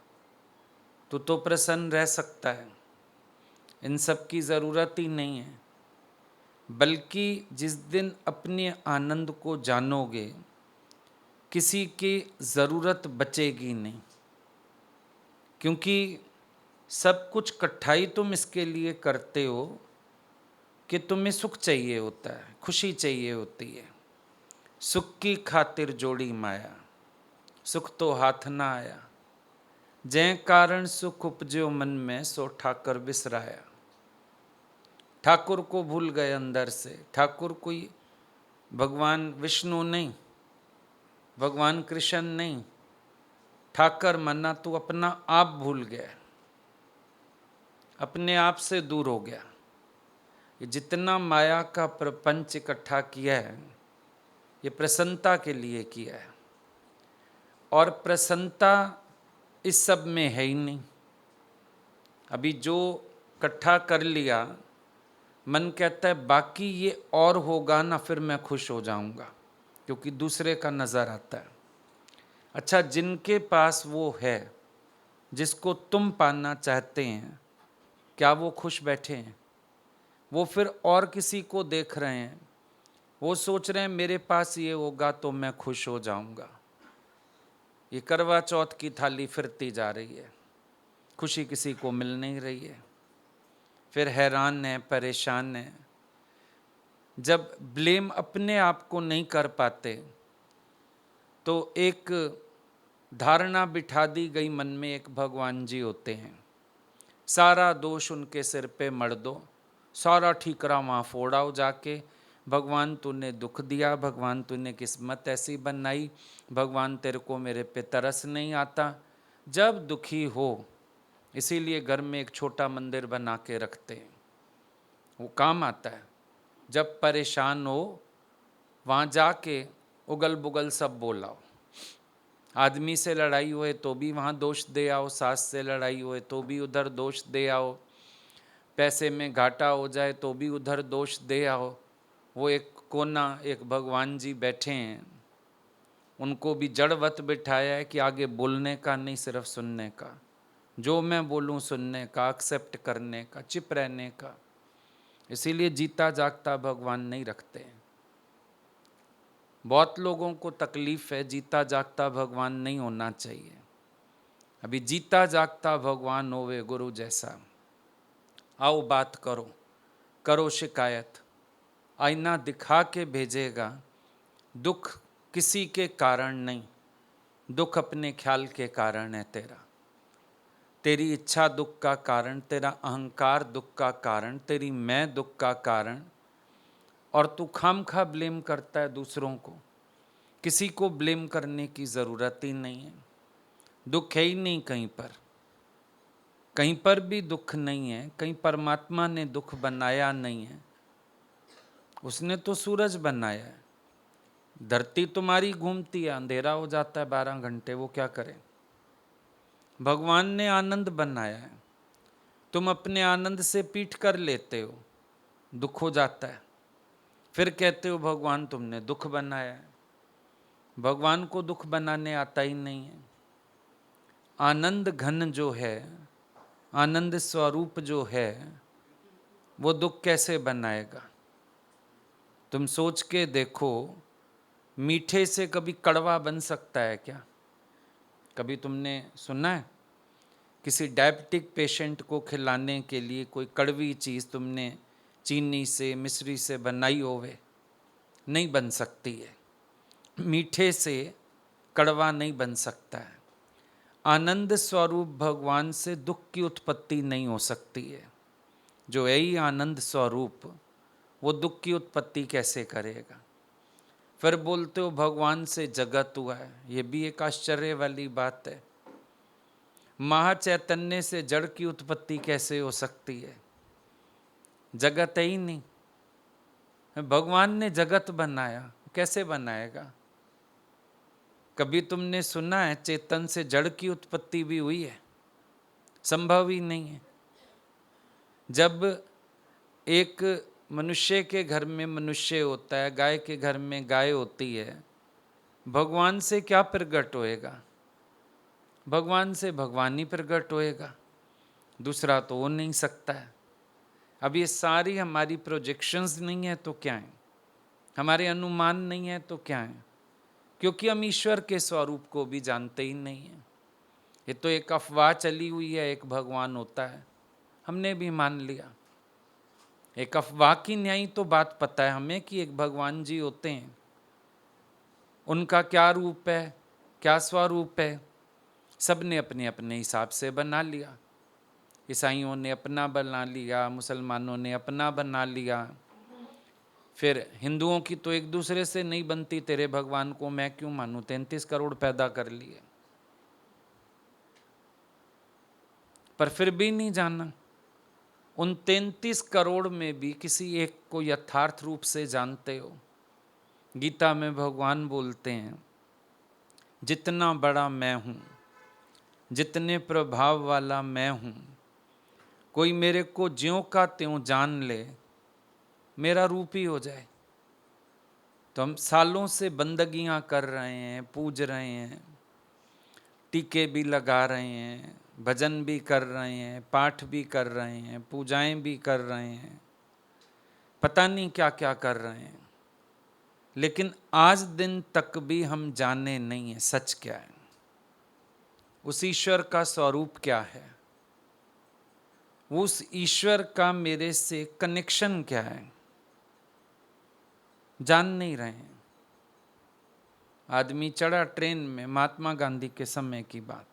तू तो प्रसन्न रह सकता है। इन सब की ज़रूरत ही नहीं है। बल्कि जिस दिन अपने आनंद को जानोगे, किसी की ज़रूरत बचेगी नहीं। क्योंकि सब कुछ कट्ठाई तुम इसके लिए करते हो कि तुम्हें सुख चाहिए होता है, खुशी चाहिए होती है। सुख की खातिर जोड़ी माया, सुख तो हाथ ना आया। जै कारण सुख उपजो मन में, सो ठाकर बिसराया। ठाकुर को भूल गए अंदर से। ठाकुर कोई भगवान विष्णु नहीं, भगवान कृष्ण नहीं। ठाकर मना तू अपना आप भूल गया। अपने आप से दूर हो गया। ये जितना माया का प्रपंच इकट्ठा किया है, ये प्रसन्नता के लिए किया है, और प्रसन्नता इस सब में है ही नहीं। अभी जो इकट्ठा कर लिया, मन कहता है बाकी ये और होगा ना, फिर मैं खुश हो जाऊंगा, क्योंकि दूसरे का नज़र आता है। अच्छा, जिनके पास वो है, जिसको तुम पाना चाहते हैं, क्या वो खुश बैठे हैं? वो फिर और किसी को देख रहे हैं, वो सोच रहे हैं मेरे पास ये होगा तो मैं खुश हो जाऊंगा। ये करवा चौथ की थाली फिरती जा रही है, खुशी किसी को मिल नहीं रही है, फिर हैरान है, परेशान है। जब ब्लेम अपने आप को नहीं कर पाते तो एक धारणा बिठा दी गई मन में, एक भगवान जी होते हैं, सारा दोष उनके सिर पे मढ़ दो, सारा ठीकरा वहाँ फोड़ाओ जाके। भगवान तूने दुख दिया, भगवान तूने किस्मत ऐसी बनाई, भगवान तेरे को मेरे पे तरस नहीं आता। जब दुखी हो, इसीलिए घर में एक छोटा मंदिर बना के रखते हैं, वो काम आता है। जब परेशान हो, वहाँ जाके उगल बुगल सब बोलाओ। आदमी से लड़ाई होए तो भी वहाँ दोष दे आओ, सास से लड़ाई होए तो भी उधर दोष दे आओ, पैसे में घाटा हो जाए तो भी उधर दोष दे आओ। वो एक कोना, एक भगवान जी बैठे हैं, उनको भी जड़वत बिठाया है कि आगे बोलने का नहीं, सिर्फ सुनने का, जो मैं बोलूँ सुनने का, एक्सेप्ट करने का, चिप रहने का। इसीलिए जीता जागता भगवान नहीं रखते। बहुत लोगों को तकलीफ है, जीता जागता भगवान नहीं होना चाहिए। अभी जीता जागता भगवान होवे गुरु जैसा। आओ बात करो, करो शिकायत, आईना दिखा के भेजेगा। दुख किसी के कारण नहीं, दुख अपने ख्याल के कारण है तेरा। तेरी इच्छा दुख का कारण, तेरा अहंकार दुख का कारण, तेरी मैं दुख का कारण, और तू खामखा ब्लेम करता है दूसरों को। किसी को ब्लेम करने की ज़रूरत ही नहीं है। दुख है ही नहीं कहीं पर, कहीं पर भी दुख नहीं है। कहीं परमात्मा ने दुख बनाया नहीं है, उसने तो सूरज बनाया है। धरती तुम्हारी घूमती है, अंधेरा हो जाता है 12 घंटे, वो क्या करें? भगवान ने आनंद बनाया है, तुम अपने आनंद से पीठ कर लेते हो, दुख हो जाता है, फिर कहते हो भगवान तुमने दुख बनाया है। भगवान को दुख बनाने आता ही नहीं है। आनंद घन जो है, आनंद स्वरूप जो है, वो दुख कैसे बनाएगा? तुम सोच के देखो, मीठे से कभी कड़वा बन सकता है क्या? कभी तुमने सुना है किसी डायबिटिक पेशेंट को खिलाने के लिए कोई कड़वी चीज़ तुमने चीनी से, मिश्री से बनाई होवे? नहीं बन सकती है। मीठे से कड़वा नहीं बन सकता है। आनंद स्वरूप भगवान से दुख की उत्पत्ति नहीं हो सकती है। जो है ही आनंद स्वरूप, वो दुख की उत्पत्ति कैसे करेगा? फिर बोलते हो भगवान से जगत हुआ है, ये भी एक आश्चर्य वाली बात है। महाचैतन्य से जड़ की उत्पत्ति कैसे हो सकती है? जगत है ही नहीं। भगवान ने जगत बनाया, कैसे बनाएगा? कभी तुमने सुना है चेतन से जड़ की उत्पत्ति भी हुई है? संभव ही नहीं है। जब एक मनुष्य के घर में मनुष्य होता है, गाय के घर में गाय होती है, भगवान से क्या प्रकट होएगा? भगवान से भगवान ही प्रकट होएगा, दूसरा तो हो नहीं सकता है। अब ये सारी हमारी प्रोजेक्शंस नहीं है तो क्या है, हमारे अनुमान नहीं है तो क्या है? क्योंकि हम ईश्वर के स्वरूप को भी जानते ही नहीं हैं। ये तो एक अफवाह चली हुई है, एक भगवान होता है, हमने भी मान लिया। एक अफवाह की न्याय तो बात पता है हमें कि एक भगवान जी होते हैं, उनका क्या रूप है, क्या स्वरूप है, सब ने अपने अपने हिसाब से बना लिया। ईसाइयों ने अपना बना लिया, मुसलमानों ने अपना बना लिया, फिर हिंदुओं की तो एक दूसरे से नहीं बनती, तेरे भगवान को मैं क्यों मानूं, 33 करोड़ पैदा कर लिए, पर फिर भी नहीं जाना। उन 33 करोड़ में भी किसी एक को यथार्थ रूप से जानते हो? गीता में भगवान बोलते हैं, जितना बड़ा मैं हूँ, जितने प्रभाव वाला मैं हूँ, कोई मेरे को ज्यों का त्यों जान ले, मेरा रूप ही हो जाए। तो हम सालों से बंदगियाँ कर रहे हैं, पूज रहे हैं, टीके भी लगा रहे हैं, भजन भी कर रहे हैं, पाठ भी कर रहे हैं, पूजाएं भी कर रहे हैं, पता नहीं क्या क्या कर रहे हैं, लेकिन आज दिन तक भी हम जाने नहीं है सच क्या है, उस ईश्वर का स्वरूप क्या है, उस ईश्वर का मेरे से कनेक्शन क्या है, जान नहीं रहे हैं। आदमी चढ़ा ट्रेन में, महात्मा गांधी के समय की बात,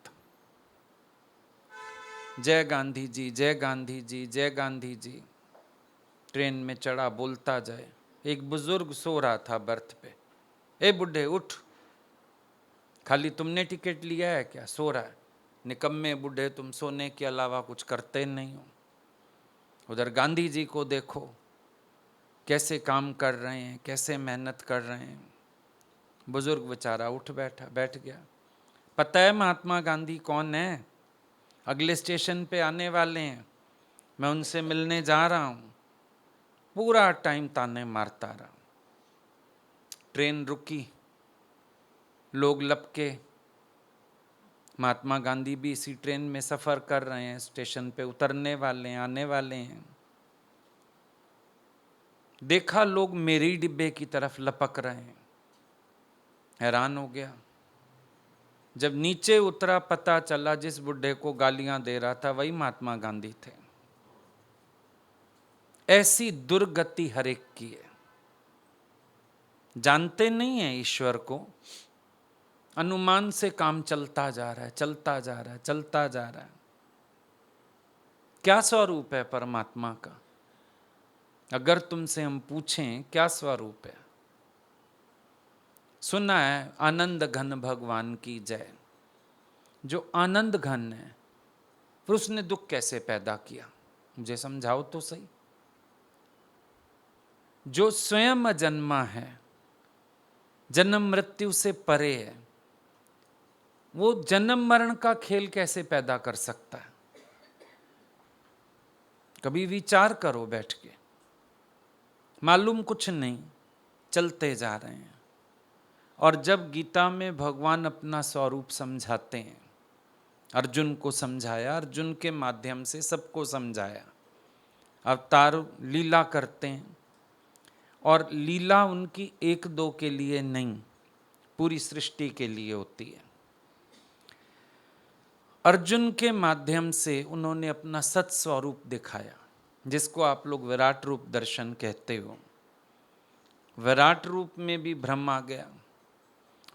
जय गांधी जी, जय गांधी जी, जय गांधी जी, ट्रेन में चढ़ा बोलता जाए। एक बुजुर्ग सो रहा था बर्थ पे, ए बुढ़े उठ, खाली तुमने टिकट लिया है क्या, सो रहा है, निकम्मे बूढ़े, तुम सोने के अलावा कुछ करते नहीं हो। उधर गांधी जी को देखो कैसे काम कर रहे हैं, कैसे मेहनत कर रहे हैं। बुजुर्ग बेचारा उठ बैठ गया। पता है महात्मा गांधी कौन है? अगले स्टेशन पे आने वाले हैं, मैं उनसे मिलने जा रहा हूँ। पूरा टाइम ताने मारता रहा। ट्रेन रुकी, लोग लपके, महात्मा गांधी भी इसी ट्रेन में सफ़र कर रहे हैं, स्टेशन पे उतरने वाले हैं, आने वाले हैं। देखा लोग मेरे ही डिब्बे की तरफ लपक रहे हैं, हैरान हो गया। जब नीचे उतरा पता चला जिस बुढ़े को गालियां दे रहा था वही महात्मा गांधी थे। ऐसी दुर्गति हर एक की है। जानते नहीं है ईश्वर को, अनुमान से काम चलता जा रहा है, चलता जा रहा है, चलता जा रहा है। क्या स्वरूप है परमात्मा का? अगर तुमसे हम पूछें क्या स्वरूप है, सुना है आनंद घन भगवान की जय। जो आनंद घन है, फिर उसने दुख कैसे पैदा किया, मुझे समझाओ तो सही। जो स्वयं अजन्मा है, जन्म मृत्यु से परे है, वो जन्म मरण का खेल कैसे पैदा कर सकता है? कभी विचार करो बैठ के। मालूम कुछ नहीं, चलते जा रहे हैं। और जब गीता में भगवान अपना स्वरूप समझाते हैं, अर्जुन को समझाया, अर्जुन के माध्यम से सबको समझाया। अवतार लीला करते हैं, और लीला उनकी एक दो के लिए नहीं, पूरी सृष्टि के लिए होती है। अर्जुन के माध्यम से उन्होंने अपना सत स्वरूप दिखाया, जिसको आप लोग विराट रूप दर्शन कहते हो। विराट रूप में भी भ्रम आ गया,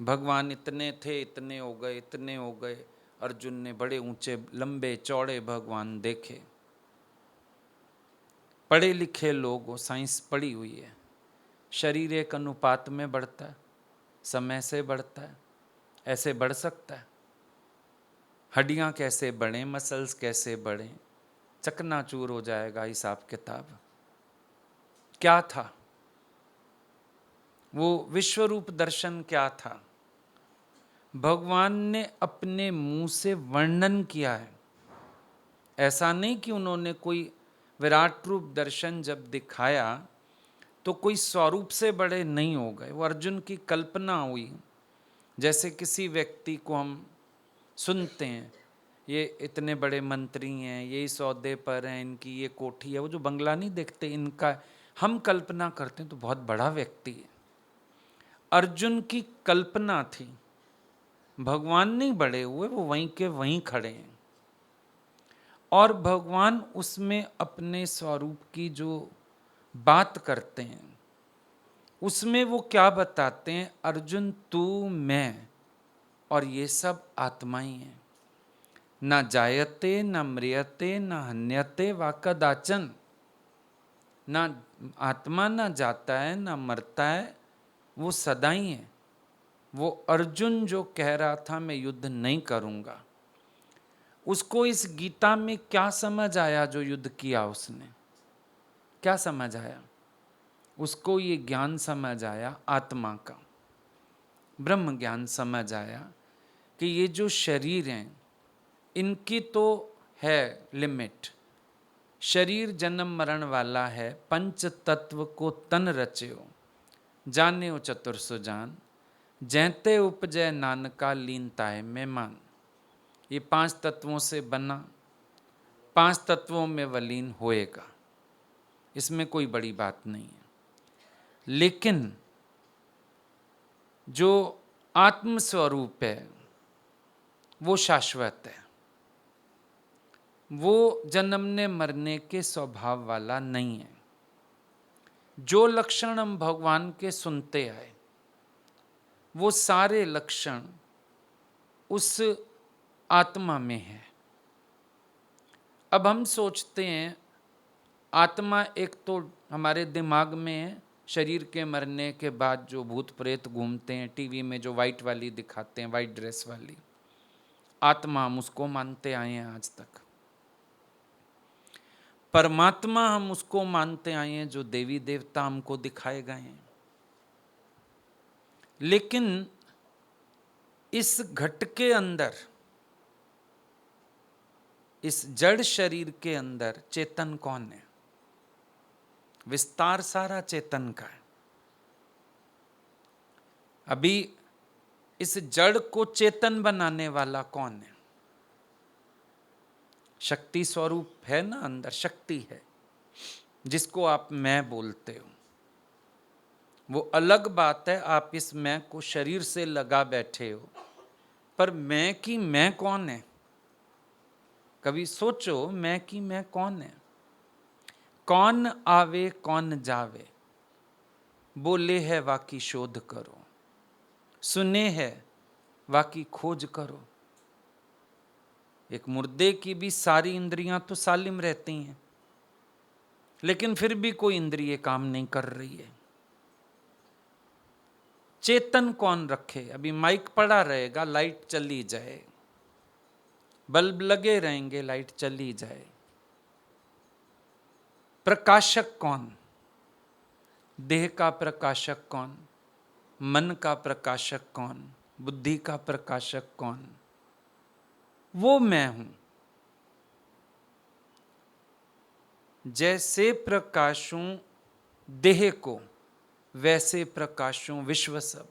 भगवान इतने थे, इतने हो गए, इतने हो गए। अर्जुन ने बड़े ऊंचे लंबे चौड़े भगवान देखे। पढ़े लिखे लोग, वो साइंस पढ़ी हुई है, शरीर एक अनुपात में बढ़ता है, समय से बढ़ता है। ऐसे बढ़ सकता है? हड्डियां कैसे बढ़ें, मसल्स कैसे बढ़ें, चकनाचूर हो जाएगा हिसाब किताब। क्या था वो विश्वरूप दर्शन? क्या था? भगवान ने अपने मुंह से वर्णन किया है। ऐसा नहीं कि उन्होंने कोई विराट रूप दर्शन जब दिखाया तो कोई स्वरूप से बड़े नहीं हो गए, वो अर्जुन की कल्पना हुई। जैसे किसी व्यक्ति को हम सुनते हैं, ये इतने बड़े मंत्री हैं, ये इस ओहदे पर हैं, इनकी ये कोठी है, वो जो बंगला नहीं देखते इनका, हम कल्पना करते हैं तो बहुत बड़ा व्यक्ति है। अर्जुन की कल्पना थी, भगवान नहीं बड़े हुए, वो वहीं के वहीं खड़े हैं। और भगवान उसमें अपने स्वरूप की जो बात करते हैं, उसमें वो क्या बताते हैं? अर्जुन तू, मैं और ये सब आत्मा ही है। न जायते न म्रियते न हन्यते वा कदाचन। ना आत्मा ना जाता है ना मरता है, वो सदा ही है। वो अर्जुन जो कह रहा था मैं युद्ध नहीं करूंगा, उसको इस गीता में क्या समझ आया जो युद्ध किया उसने? क्या समझ आया उसको? ये ज्ञान समझ आया आत्मा का, ब्रह्म ज्ञान समझ आया कि ये जो शरीर हैं इनकी तो है लिमिट। शरीर जन्म मरण वाला है, पंच तत्व को तन रच्यो, जान्यो चतुर सुजान, जैते उपजय नानका लीनता है मेहमान। ये 5 तत्वों से बना, 5 तत्वों में वलीन होएगा, इसमें कोई बड़ी बात नहीं है। लेकिन जो आत्म स्वरूप है वो शाश्वत है, वो जन्मने मरने के स्वभाव वाला नहीं है। जो लक्षण हम भगवान के सुनते आए वो सारे लक्षण उस आत्मा में है। अब हम सोचते हैं आत्मा एक तो हमारे दिमाग में है, शरीर के मरने के बाद जो भूत प्रेत घूमते हैं टीवी में, जो वाइट वाली दिखाते हैं, वाइट ड्रेस वाली आत्मा, हम उसको मानते आए हैं आज तक। परमात्मा हम उसको मानते आए हैं जो देवी देवता हमको दिखाए गए हैं। लेकिन इस घट के अंदर, इस जड़ शरीर के अंदर चेतन कौन है? विस्तार सारा चेतन का है। अभी इस जड़ को चेतन बनाने वाला कौन है? शक्ति स्वरूप है ना, अंदर शक्ति है जिसको आप मैं बोलते हो। वो अलग बात है आप इस मैं को शरीर से लगा बैठे हो, पर मैं की मैं कौन है? कभी सोचो मैं की मैं कौन है? कौन आवे कौन जावे, बोले है वाकी शोध करो, सुने है वाकी खोज करो। एक मुर्दे की भी सारी इंद्रियां तो सालिम रहती हैं, लेकिन फिर भी कोई इंद्रिय काम नहीं कर रही है। चेतन कौन रखे? अभी माइक पड़ा रहेगा, लाइट चली जाए, बल्ब लगे रहेंगे, लाइट चली जाए। प्रकाशक कौन? देह का प्रकाशक कौन? मन का प्रकाशक कौन? बुद्धि का प्रकाशक कौन? वो मैं हूं। जैसे प्रकाशूं देह को, वैसे प्रकाशूं विश्व सब।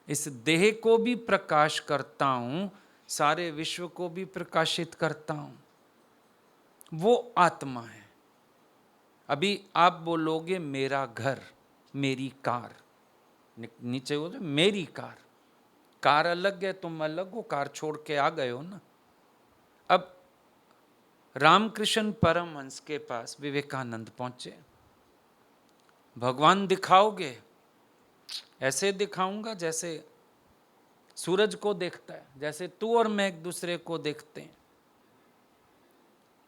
इस देह को भी प्रकाश करता हूं, सारे विश्व को भी प्रकाशित करता हूं। वो आत्मा है। अभी आप बोलोगे मेरा घर, मेरी कार, नीचे हो तो मेरी कार, कार अलग है, तुम अलग हो, कार छोड़ के आ गए हो ना। अब रामकृष्ण परमहंस के पास विवेकानंद पहुंचे। भगवान दिखाओगे? ऐसे दिखाऊंगा जैसे सूरज को देखता है, जैसे तू और मैं एक दूसरे को देखते हैं।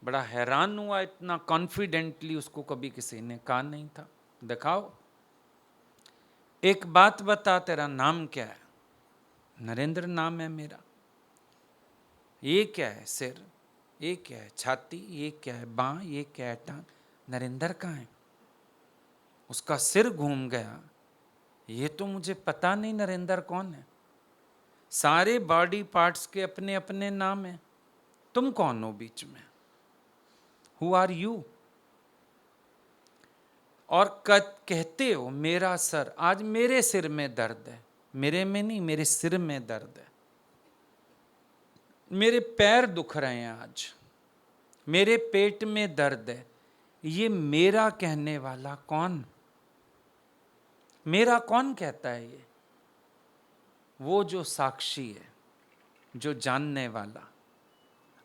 बड़ा हैरान हुआ, इतना कॉन्फिडेंटली उसको कभी किसी ने कहा नहीं था। दिखाओ। एक बात बता, तेरा नाम क्या है? नरेंद्र नाम है मेरा। ये क्या है? सिर। ये क्या है? छाती। ये क्या है? बाँ। ये क्या है? टांग। नरेंद्र कहाँ है? उसका सिर घूम गया। ये तो मुझे पता नहीं नरेंद्र कौन है। सारे बॉडी पार्ट्स के अपने अपने नाम हैं। तुम कौन हो बीच में? Who are you? और कहते हो मेरा सर, आज मेरे सिर में दर्द है। मेरे में नहीं, मेरे सिर में दर्द है। मेरे पैर दुख रहे हैं आज, मेरे पेट में दर्द है। ये मेरा कहने वाला कौन? मेरा कौन कहता है ये? वो जो साक्षी है, जो जानने वाला।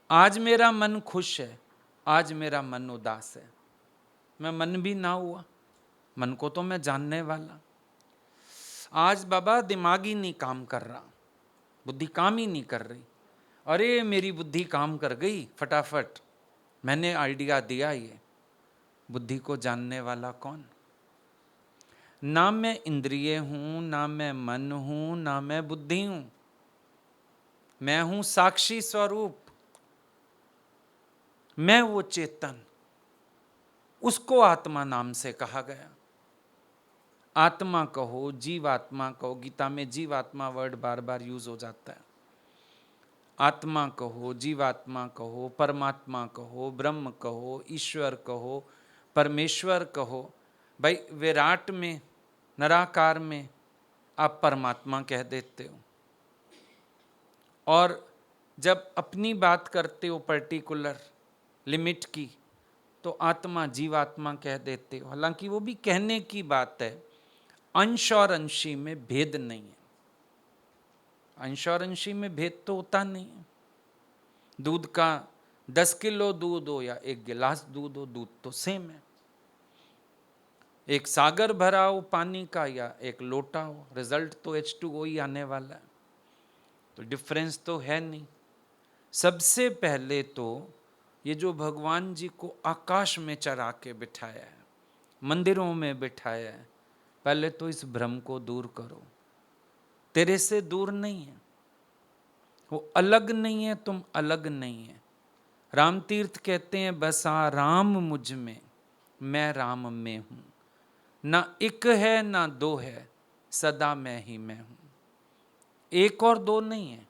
आज मेरा मन खुश है, आज मेरा मन उदास है। मैं मन भी ना हुआ, मन को तो मैं जानने वाला। आज बाबा दिमाग ही नहीं काम कर रहा, बुद्धि काम ही नहीं कर रही। अरे मेरी बुद्धि काम कर गई फटाफट, मैंने आइडिया दिया। ये बुद्धि को जानने वाला कौन? ना मैं इंद्रिय हूं, ना मैं मन हूं, ना मैं बुद्धि हूं। मैं हूं साक्षी स्वरूप, मैं वो चेतन, उसको आत्मा नाम से कहा गया। आत्मा कहो, जीवात्मा कहो, गीता में जीवात्मा वर्ड बार बार यूज हो जाता है। आत्मा कहो, जीवात्मा कहो, परमात्मा कहो, ब्रह्म कहो, ईश्वर कहो, परमेश्वर कहो। भाई विराट में, निराकार में आप परमात्मा कह देते हो, और जब अपनी बात करते हो पर्टिकुलर लिमिट की, तो आत्मा जीवात्मा कह देते हो। हालांकि वो भी कहने की बात है, अंश और अंशी में भेद नहीं है। अंश और अंशी में भेद तो होता नहीं है। दूध का 10 किलो दूध हो या 1 गिलास दूध हो, दूध तो सेम है। एक सागर भरा हो पानी का या 1 लोटा हो, रिजल्ट तो H2O ही आने वाला है। तो डिफरेंस तो है नहीं। सबसे पहले तो ये जो भगवान जी को आकाश में चढ़ा के बिठाया है, मंदिरों में बिठाया है, पहले तो इस भ्रम को दूर करो। तेरे से दूर नहीं है वो, अलग नहीं है, तुम अलग नहीं है। राम तीर्थ कहते हैं, बसा राम मुझ में, मैं राम में हूं। ना एक है ना दो है, सदा मैं ही मैं हूं। एक और दो नहीं है,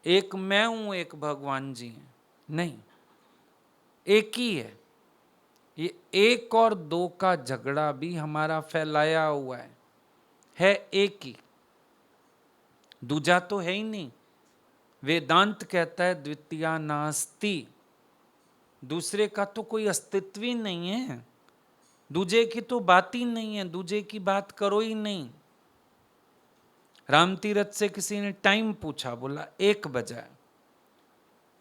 एक मैं हूं, एक भगवान जी हैं, नहीं, एक ही है। ये एक और दो का झगड़ा भी हमारा फैलाया हुआ है एक ही, दूजा तो है ही नहीं। वेदांत कहता है द्वितीया नास्ति, दूसरे का तो कोई अस्तित्व ही नहीं है, दूजे की तो बात ही नहीं है, दूजे की बात करो ही नहीं। राम तीरथ से किसी ने टाइम पूछा, बोला 1 बजा है।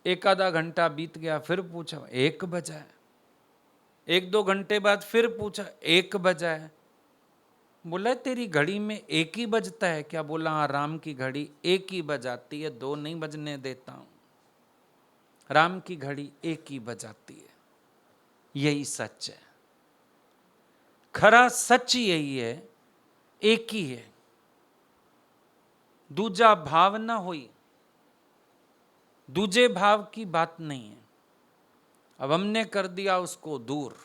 1 आधा घंटा बीत गया, फिर पूछा 1 बजा है। 1-2 घंटे बाद फिर पूछा 1 बजा है। बोला तेरी घड़ी में 1 ही बजता है क्या? बोला हाँ, राम की घड़ी 1 ही बजाती है, 2 नहीं बजने देता हूं। राम की घड़ी 1 ही बजाती है, यही सच है। खरा सच यही है, एक ही है, दूजा भाव ना होई, दूजे भाव की बात नहीं है। अब हमने कर दिया उसको दूर।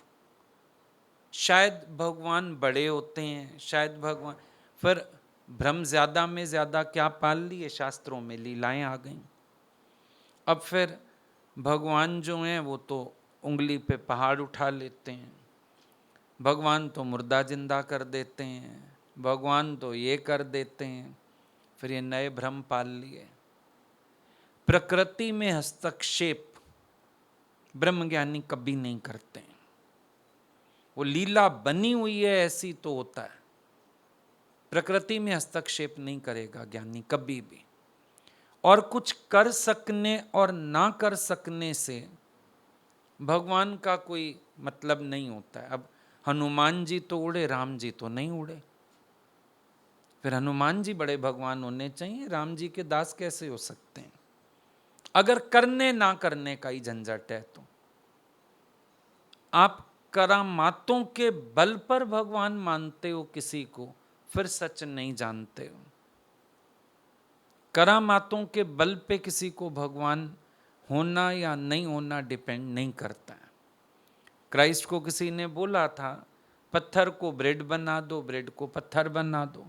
शायद भगवान बड़े होते हैं, शायद भगवान, फिर भ्रम ज्यादा में ज्यादा क्या पाल लिए, शास्त्रों में लीलाएं आ गईं। अब फिर भगवान जो हैं वो तो उंगली पे पहाड़ उठा लेते हैं, भगवान तो मुर्दा जिंदा कर देते हैं, भगवान तो ये कर देते हैं। फिर ये नए भ्रम पाल लिए। प्रकृति में हस्तक्षेप ब्रह्मज्ञानी कभी नहीं करते हैं। वो लीला बनी हुई है ऐसी तो होता है, प्रकृति में हस्तक्षेप नहीं करेगा ज्ञानी कभी भी। और कुछ कर सकने और ना कर सकने से भगवान का कोई मतलब नहीं होता है। अब हनुमान जी तो उड़े, राम जी तो नहीं उड़े। फिर हनुमान जी बड़े भगवान होने चाहिए, राम जी के दास कैसे हो सकते हैं? अगर करने ना करने का ही झंझट है तो आप करामातों के बल पर भगवान मानते हो किसी को, फिर सच नहीं जानते हो। करामातों के बल पे किसी को भगवान होना या नहीं होना डिपेंड नहीं करता है। क्राइस्ट को किसी ने बोला था पत्थर को ब्रेड बना दो, ब्रेड को पत्थर बना दो।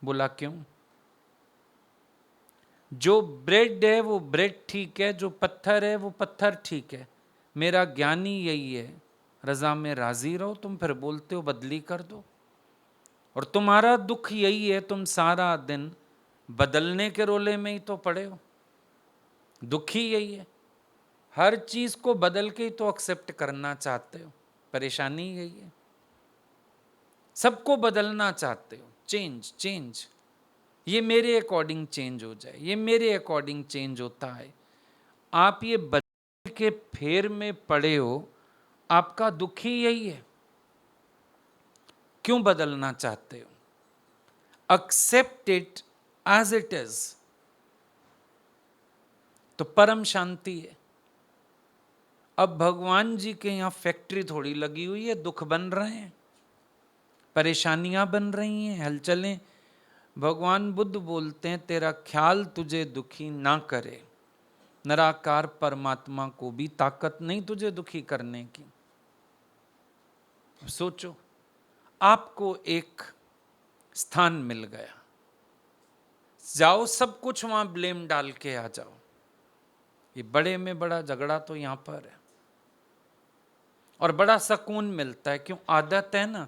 बोला क्यों? जो ब्रेड है वो ब्रेड ठीक है, जो पत्थर है वो पत्थर ठीक है। मेरा ज्ञानी यही है, रजा में राजी रहो। तुम फिर बोलते हो बदली कर दो। और तुम्हारा दुख यही है, तुम सारा दिन बदलने के रोले में ही तो पड़े हो। दुख ही यही है, हर चीज को बदल के ही तो एक्सेप्ट करना चाहते हो। परेशानी यही है, सबको बदलना चाहते हो। चेंज चेंज, ये मेरे अकॉर्डिंग चेंज हो जाए, ये मेरे अकॉर्डिंग चेंज होता है। आप ये बदल के फेर में पड़े हो, आपका दुख ही यही है। क्यों बदलना चाहते हो? Accept it as it is, तो परम शांति है। अब भगवान जी के यहां फैक्ट्री थोड़ी लगी हुई है, दुख बन रहे हैं, परेशानियां बन रही हैं, हलचलें। भगवान बुद्ध बोलते हैं तेरा ख्याल तुझे दुखी ना करे। निराकार परमात्मा को भी ताकत नहीं तुझे दुखी करने की। सोचो, आपको एक स्थान मिल गया, जाओ सब कुछ वहां ब्लेम डाल के आ जाओ। ये बड़े में बड़ा झगड़ा तो यहां पर है। और बड़ा सुकून मिलता है, क्यों? आदत है ना,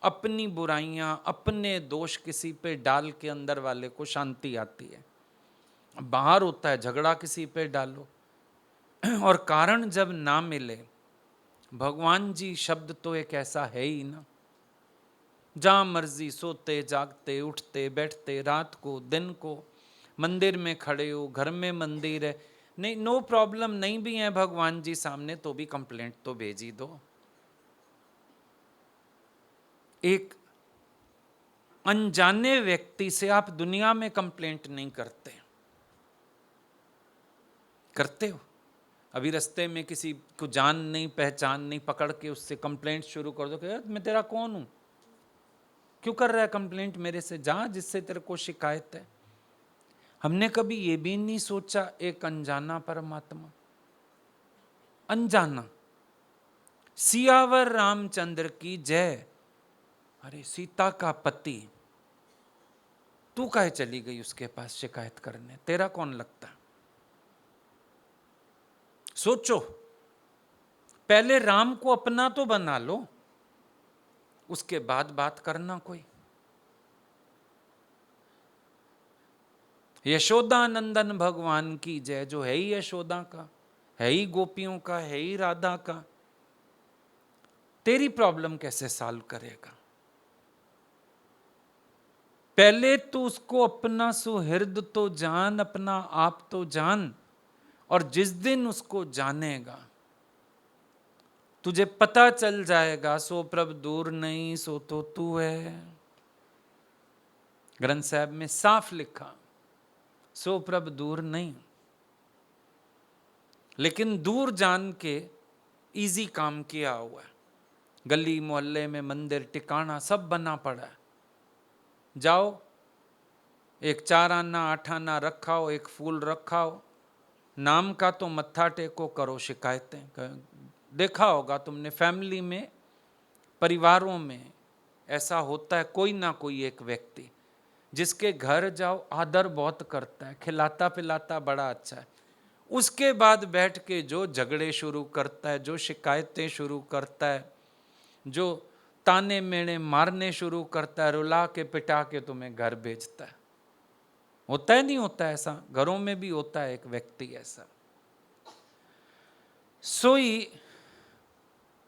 अपनी बुराइयां अपने दोष किसी पे डाल के अंदर वाले को शांति आती है। बाहर होता है झगड़ा, किसी पे डालो और कारण जब ना मिले, भगवान जी शब्द तो एक ऐसा है ही ना, जहां मर्जी सोते जागते उठते बैठते, रात को दिन को, मंदिर में खड़े हो, घर में मंदिर है, नहीं नो प्रॉब्लम, नहीं भी है भगवान जी सामने तो भी कंप्लेंट तो भेज ही दो। एक अनजाने व्यक्ति से आप दुनिया में कंप्लेंट नहीं करते, करते हो? अभी रास्ते में किसी को जान नहीं पहचान नहीं, पकड़ के उससे कंप्लेंट शुरू कर दो कि यार मैं तेरा कौन हूं, क्यों कर रहा है कंप्लेंट मेरे से, जा जिससे तेरे को शिकायत है। हमने कभी ये भी नहीं सोचा एक अनजाना परमात्मा, अनजाना। सियावर रामचंद्र की जय। अरे सीता का पति, तू काहे चली गई उसके पास शिकायत करने, तेरा कौन लगता? सोचो, पहले राम को अपना तो बना लो, उसके बाद बात करना कोई। यशोदा नंदन भगवान की जय, जो है ही यशोदा का, है ही गोपियों का, है ही राधा का, तेरी प्रॉब्लम कैसे सॉल्व करेगा? पहले तो उसको अपना सुहृद तो जान, अपना आप तो जान, और जिस दिन उसको जानेगा तुझे पता चल जाएगा, सो प्रभ दूर नहीं सो तो तू है। ग्रंथ साहब में साफ लिखा, सो प्रभ दूर नहीं। लेकिन दूर जान के इजी काम किया हुआ है, गली मोहल्ले में मंदिर टिकाना सब बना पड़ा है। जाओ, एक 4 आना 8 आना रखाओ, एक फूल रखाओ, नाम का तो मत्था टेको, करो शिकायतें। देखा होगा तुमने, फैमिली में, परिवारों में ऐसा होता है, कोई ना कोई एक व्यक्ति जिसके घर जाओ आदर बहुत करता है, खिलाता पिलाता बड़ा अच्छा है, उसके बाद बैठ के जो झगड़े शुरू करता है, जो शिकायतें शुरू करता है, जो ताने मेने मारने शुरू करता है, रुला के पिटा के तुम्हें घर भेजता है। होता है नहीं होता है ऐसा? घरों में भी होता है एक व्यक्ति ऐसा। सोई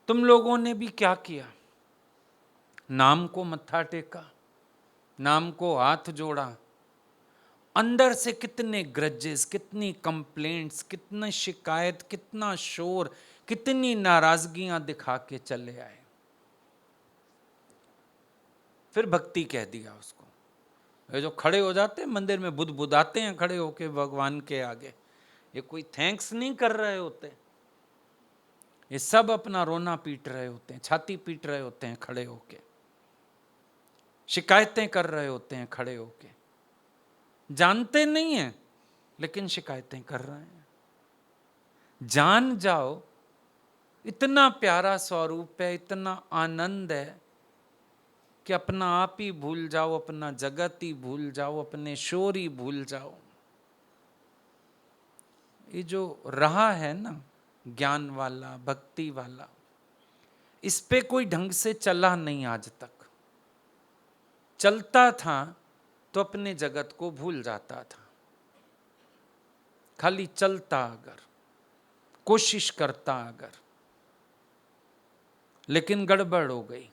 तुम लोगों ने भी क्या किया? नाम को मत्था टेका, नाम को हाथ जोड़ा, अंदर से कितने ग्रजेस, कितनी कंप्लेंट्स, कितनी शिकायत, कितना शोर, कितनी नाराजगियां दिखा के चले आए। फिर भक्ति कह दिया उसको। ये जो खड़े हो जाते हैं मंदिर में, बुदबुदाते हैं खड़े होके भगवान के आगे, ये कोई थैंक्स नहीं कर रहे होते, ये सब अपना रोना पीट रहे होते हैं, छाती पीट रहे होते हैं खड़े होके, शिकायतें कर रहे होते हैं खड़े होके, जानते नहीं हैं लेकिन शिकायतें कर रहे हैं। जान जाओ, इतना प्यारा स्वरूप है, इतना आनंद है कि अपना आप ही भूल जाओ, अपना जगत ही भूल जाओ, अपने शोर ही भूल जाओ। ये जो रहा है ना ज्ञान वाला, भक्ति वाला, इस पे कोई ढंग से चला नहीं आज तक। चलता था तो अपने जगत को भूल जाता था, खाली चलता अगर, कोशिश करता अगर, लेकिन गड़बड़ हो गई।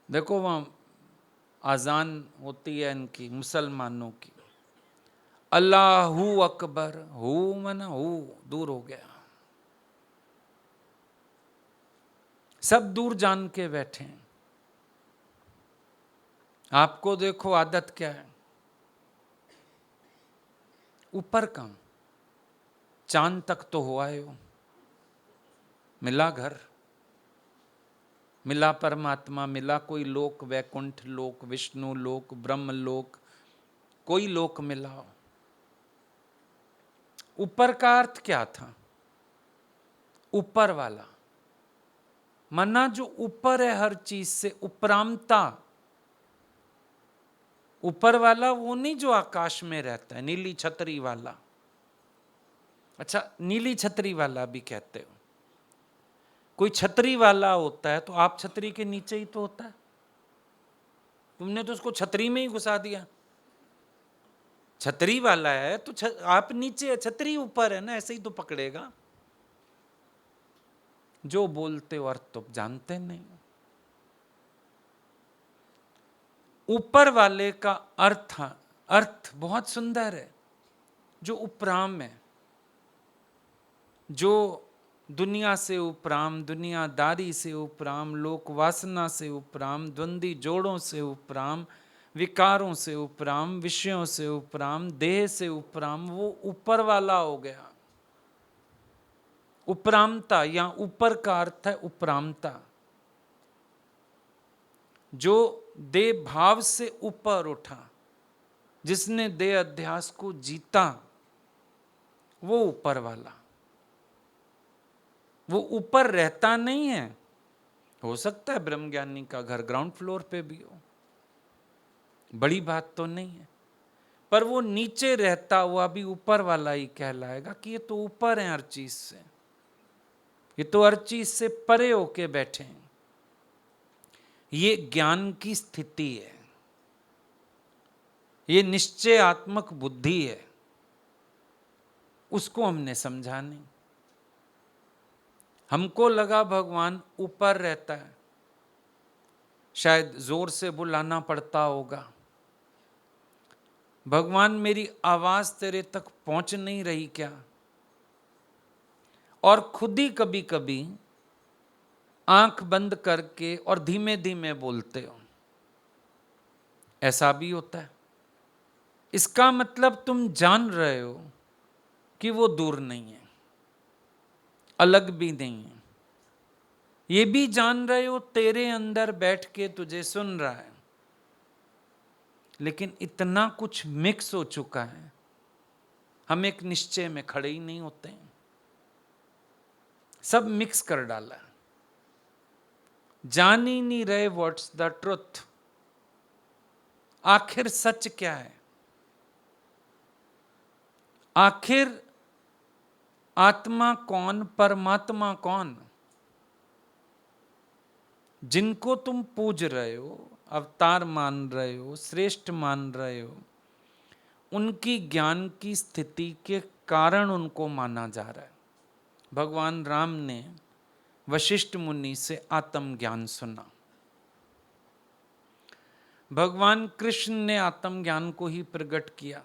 देखो वहां आजान होती है इनकी मुसलमानों की, अल्लाहू अकबर, हु मन हु दूर हो गया, सब दूर जान के बैठे हैं। आपको देखो आदत क्या है, ऊपर का चांद तक तो हो आए हो, मिला घर, मिला परमात्मा, मिला कोई लोक, वैकुंठ लोक, विष्णु लोक, ब्रह्म लोक, कोई लोक मिला हो। ऊपर का अर्थ क्या था? ऊपर वाला, मना जो ऊपर है हर चीज से, उपरामता। ऊपर वाला वो नहीं जो आकाश में रहता है, नीली छतरी वाला। अच्छा, नीली छतरी वाला भी कहते हो। कोई छतरी वाला होता है तो आप छतरी के नीचे ही तो होता है, तुमने तो उसको छतरी में ही घुसा दिया। छतरी वाला है तो आप नीचे है, छतरी ऊपर है ना, ऐसे ही तो पकड़ेगा। जो बोलते हो अर्थ तो जानते नहीं। ऊपर वाले का अर्थ बहुत सुंदर है, जो उपराम है, जो दुनिया से उपराम, दुनियादारी से उपराम, लोक वासना से उपराम, द्वंद्वी जोड़ों से उपराम, विकारों से उपराम, विषयों से उपराम, देह से उपराम, वो ऊपर वाला हो गया। उपरामता, या ऊपर का अर्थ है उपरामता, जो देह भाव से ऊपर उठा, जिसने देह अध्यास को जीता, वो ऊपर वाला। वो ऊपर रहता नहीं है। हो सकता है ब्रह्मज्ञानी का घर ग्राउंड फ्लोर पे भी हो, बड़ी बात तो नहीं है, पर वो नीचे रहता हुआ भी ऊपर वाला ही कहलाएगा कि ये तो ऊपर है हर चीज से, ये तो हर चीज से परे होके बैठे हैं। ये ज्ञान की स्थिति है, ये निश्चयात्मक बुद्धि है। उसको हमने समझा नहीं। हमको लगा भगवान ऊपर रहता है, शायद जोर से बुलाना पड़ता होगा, भगवान मेरी आवाज तेरे तक पहुंच नहीं रही क्या? और खुद ही कभी कभी आंख बंद करके और धीमे धीमे बोलते हो, ऐसा भी होता है। इसका मतलब तुम जान रहे हो कि वो दूर नहीं है, अलग भी नहीं है, ये भी जान रहे हो तेरे अंदर बैठ के तुझे सुन रहा है, लेकिन इतना कुछ मिक्स हो चुका है, हम एक निश्चय में खड़े ही नहीं होते हैं। सब मिक्स कर डाला, जान ही नहीं रहे व्हाट्स द ट्रुथ, आखिर सच क्या है, आखिर आत्मा कौन, परमात्मा कौन। जिनको तुम पूज रहे हो, अवतार मान रहे हो, श्रेष्ठ मान रहे हो, उनकी ज्ञान की स्थिति के कारण उनको माना जा रहा है। भगवान राम ने वशिष्ठ मुनि से आत्मज्ञान सुना, भगवान कृष्ण ने आत्मज्ञान को ही प्रकट किया।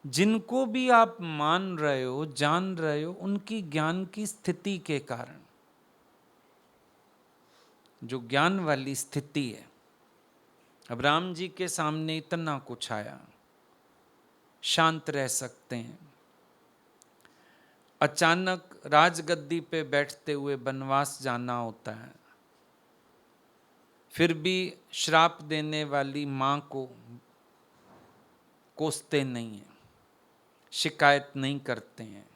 जिनको भी आप मान रहे हो, जान रहे हो, उनकी ज्ञान की स्थिति के कारण, जो ज्ञान वाली स्थिति है। अब राम जी के सामने इतना कुछ आया, शांत रह सकते हैं, अचानक राजगद्दी पे बैठते हुए वनवास जाना होता है, फिर भी श्राप देने वाली मां को कोसते नहीं हैं, शिकायत नहीं करते हैं।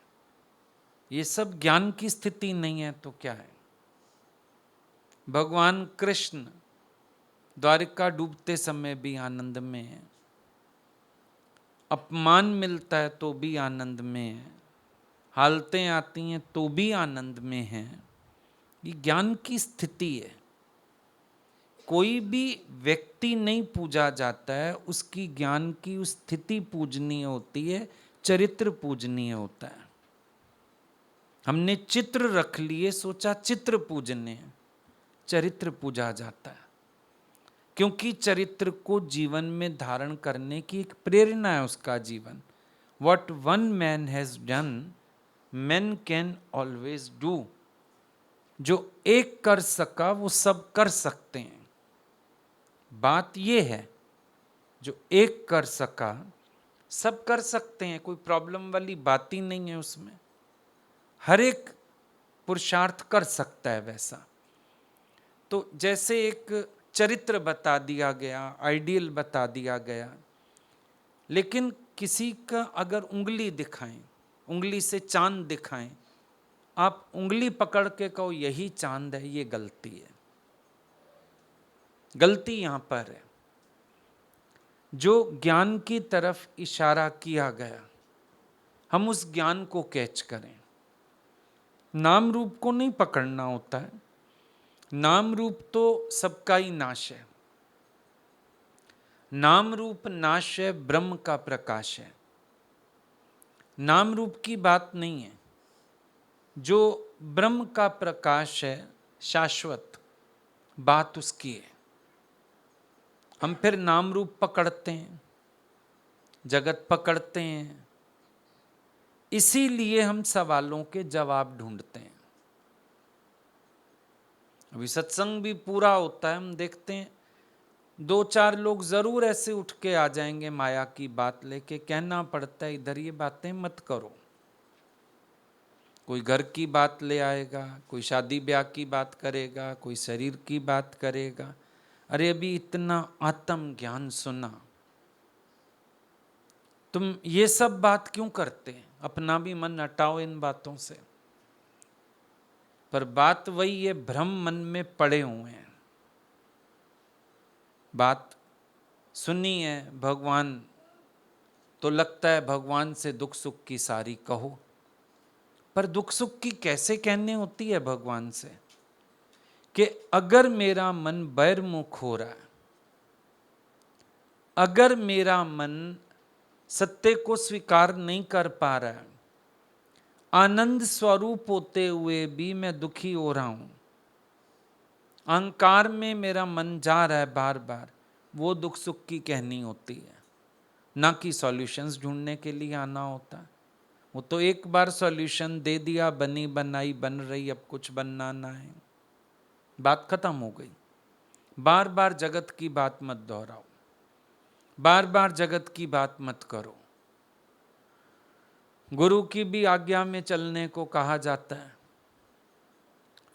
ये सब ज्ञान की स्थिति नहीं है तो क्या है? भगवान कृष्ण द्वारिका डूबते समय भी आनंद में है, अपमान मिलता है तो भी आनंद में है, हालतें आती हैं तो भी आनंद में है। ये ज्ञान की स्थिति है। कोई भी व्यक्ति नहीं पूजा जाता है, उसकी ज्ञान की उस स्थिति पूजनीय होती है, चरित्र पूजनीय होता है। हमने चित्र रख लिए, सोचा चित्र पूजने, चरित्र पूजा जाता है, क्योंकि चरित्र को जीवन में धारण करने की एक प्रेरणा है उसका जीवन। What one man has done, men can always do। जो एक कर सका वो सब कर सकते हैं। बात ये है, जो एक कर सका सब कर सकते हैं, कोई प्रॉब्लम वाली बात ही नहीं है उसमें। हर एक पुरुषार्थ कर सकता है वैसा। तो जैसे एक चरित्र बता दिया गया, आइडियल बता दिया गया, लेकिन किसी का अगर उंगली दिखाएं, उंगली से चांद दिखाएं, आप उंगली पकड़ के कहो यही चांद है, ये गलती है। गलती यहां पर है। जो ज्ञान की तरफ इशारा किया गया, हम उस ज्ञान को कैच करें। नाम रूप को नहीं पकड़ना होता है। नाम रूप तो सबका ही नाश है। नाम रूप नाश है, ब्रह्म का प्रकाश है। नाम रूप की बात नहीं है। जो ब्रह्म का प्रकाश है, शाश्वत, बात उसकी है। हम फिर नाम रूप पकड़ते हैं, जगत पकड़ते हैं, इसीलिए हम सवालों के जवाब ढूंढते हैं। अभी सत्संग भी पूरा होता है, हम देखते हैं 2-4 लोग जरूर ऐसे उठ के आ जाएंगे माया की बात लेके। कहना पड़ता है इधर ये बातें मत करो। कोई घर की बात ले आएगा, कोई शादी ब्याह की बात करेगा, कोई शरीर की बात करेगा। अरे अभी इतना आत्म ज्ञान सुना, तुम ये सब बात क्यों करते हैं? अपना भी मन हटाओ इन बातों से। पर बात वही है, भ्रम मन में पड़े हुए हैं। बात सुनी है भगवान, तो लगता है भगवान से दुख सुख की सारी कहो। पर दुख सुख की कैसे कहनी होती है भगवान से? कि अगर मेरा मन बैरमुख हो रहा है, अगर मेरा मन सत्य को स्वीकार नहीं कर पा रहा है, आनंद स्वरूप होते हुए भी मैं दुखी हो रहा हूं, अहंकार में मेरा मन जा रहा है बार बार, वो दुख सुख की कहनी होती है। ना कि सॉल्यूशंस ढूंढने के लिए आना होता है। वो तो एक बार सॉल्यूशन दे दिया, बनी बनाई बन रही, अब कुछ बनना ना है, बात खत्म हो गई। बार बार जगत की बात मत दोहराओ, बार बार जगत की बात मत करो। गुरु की भी आज्ञा में चलने को कहा जाता है।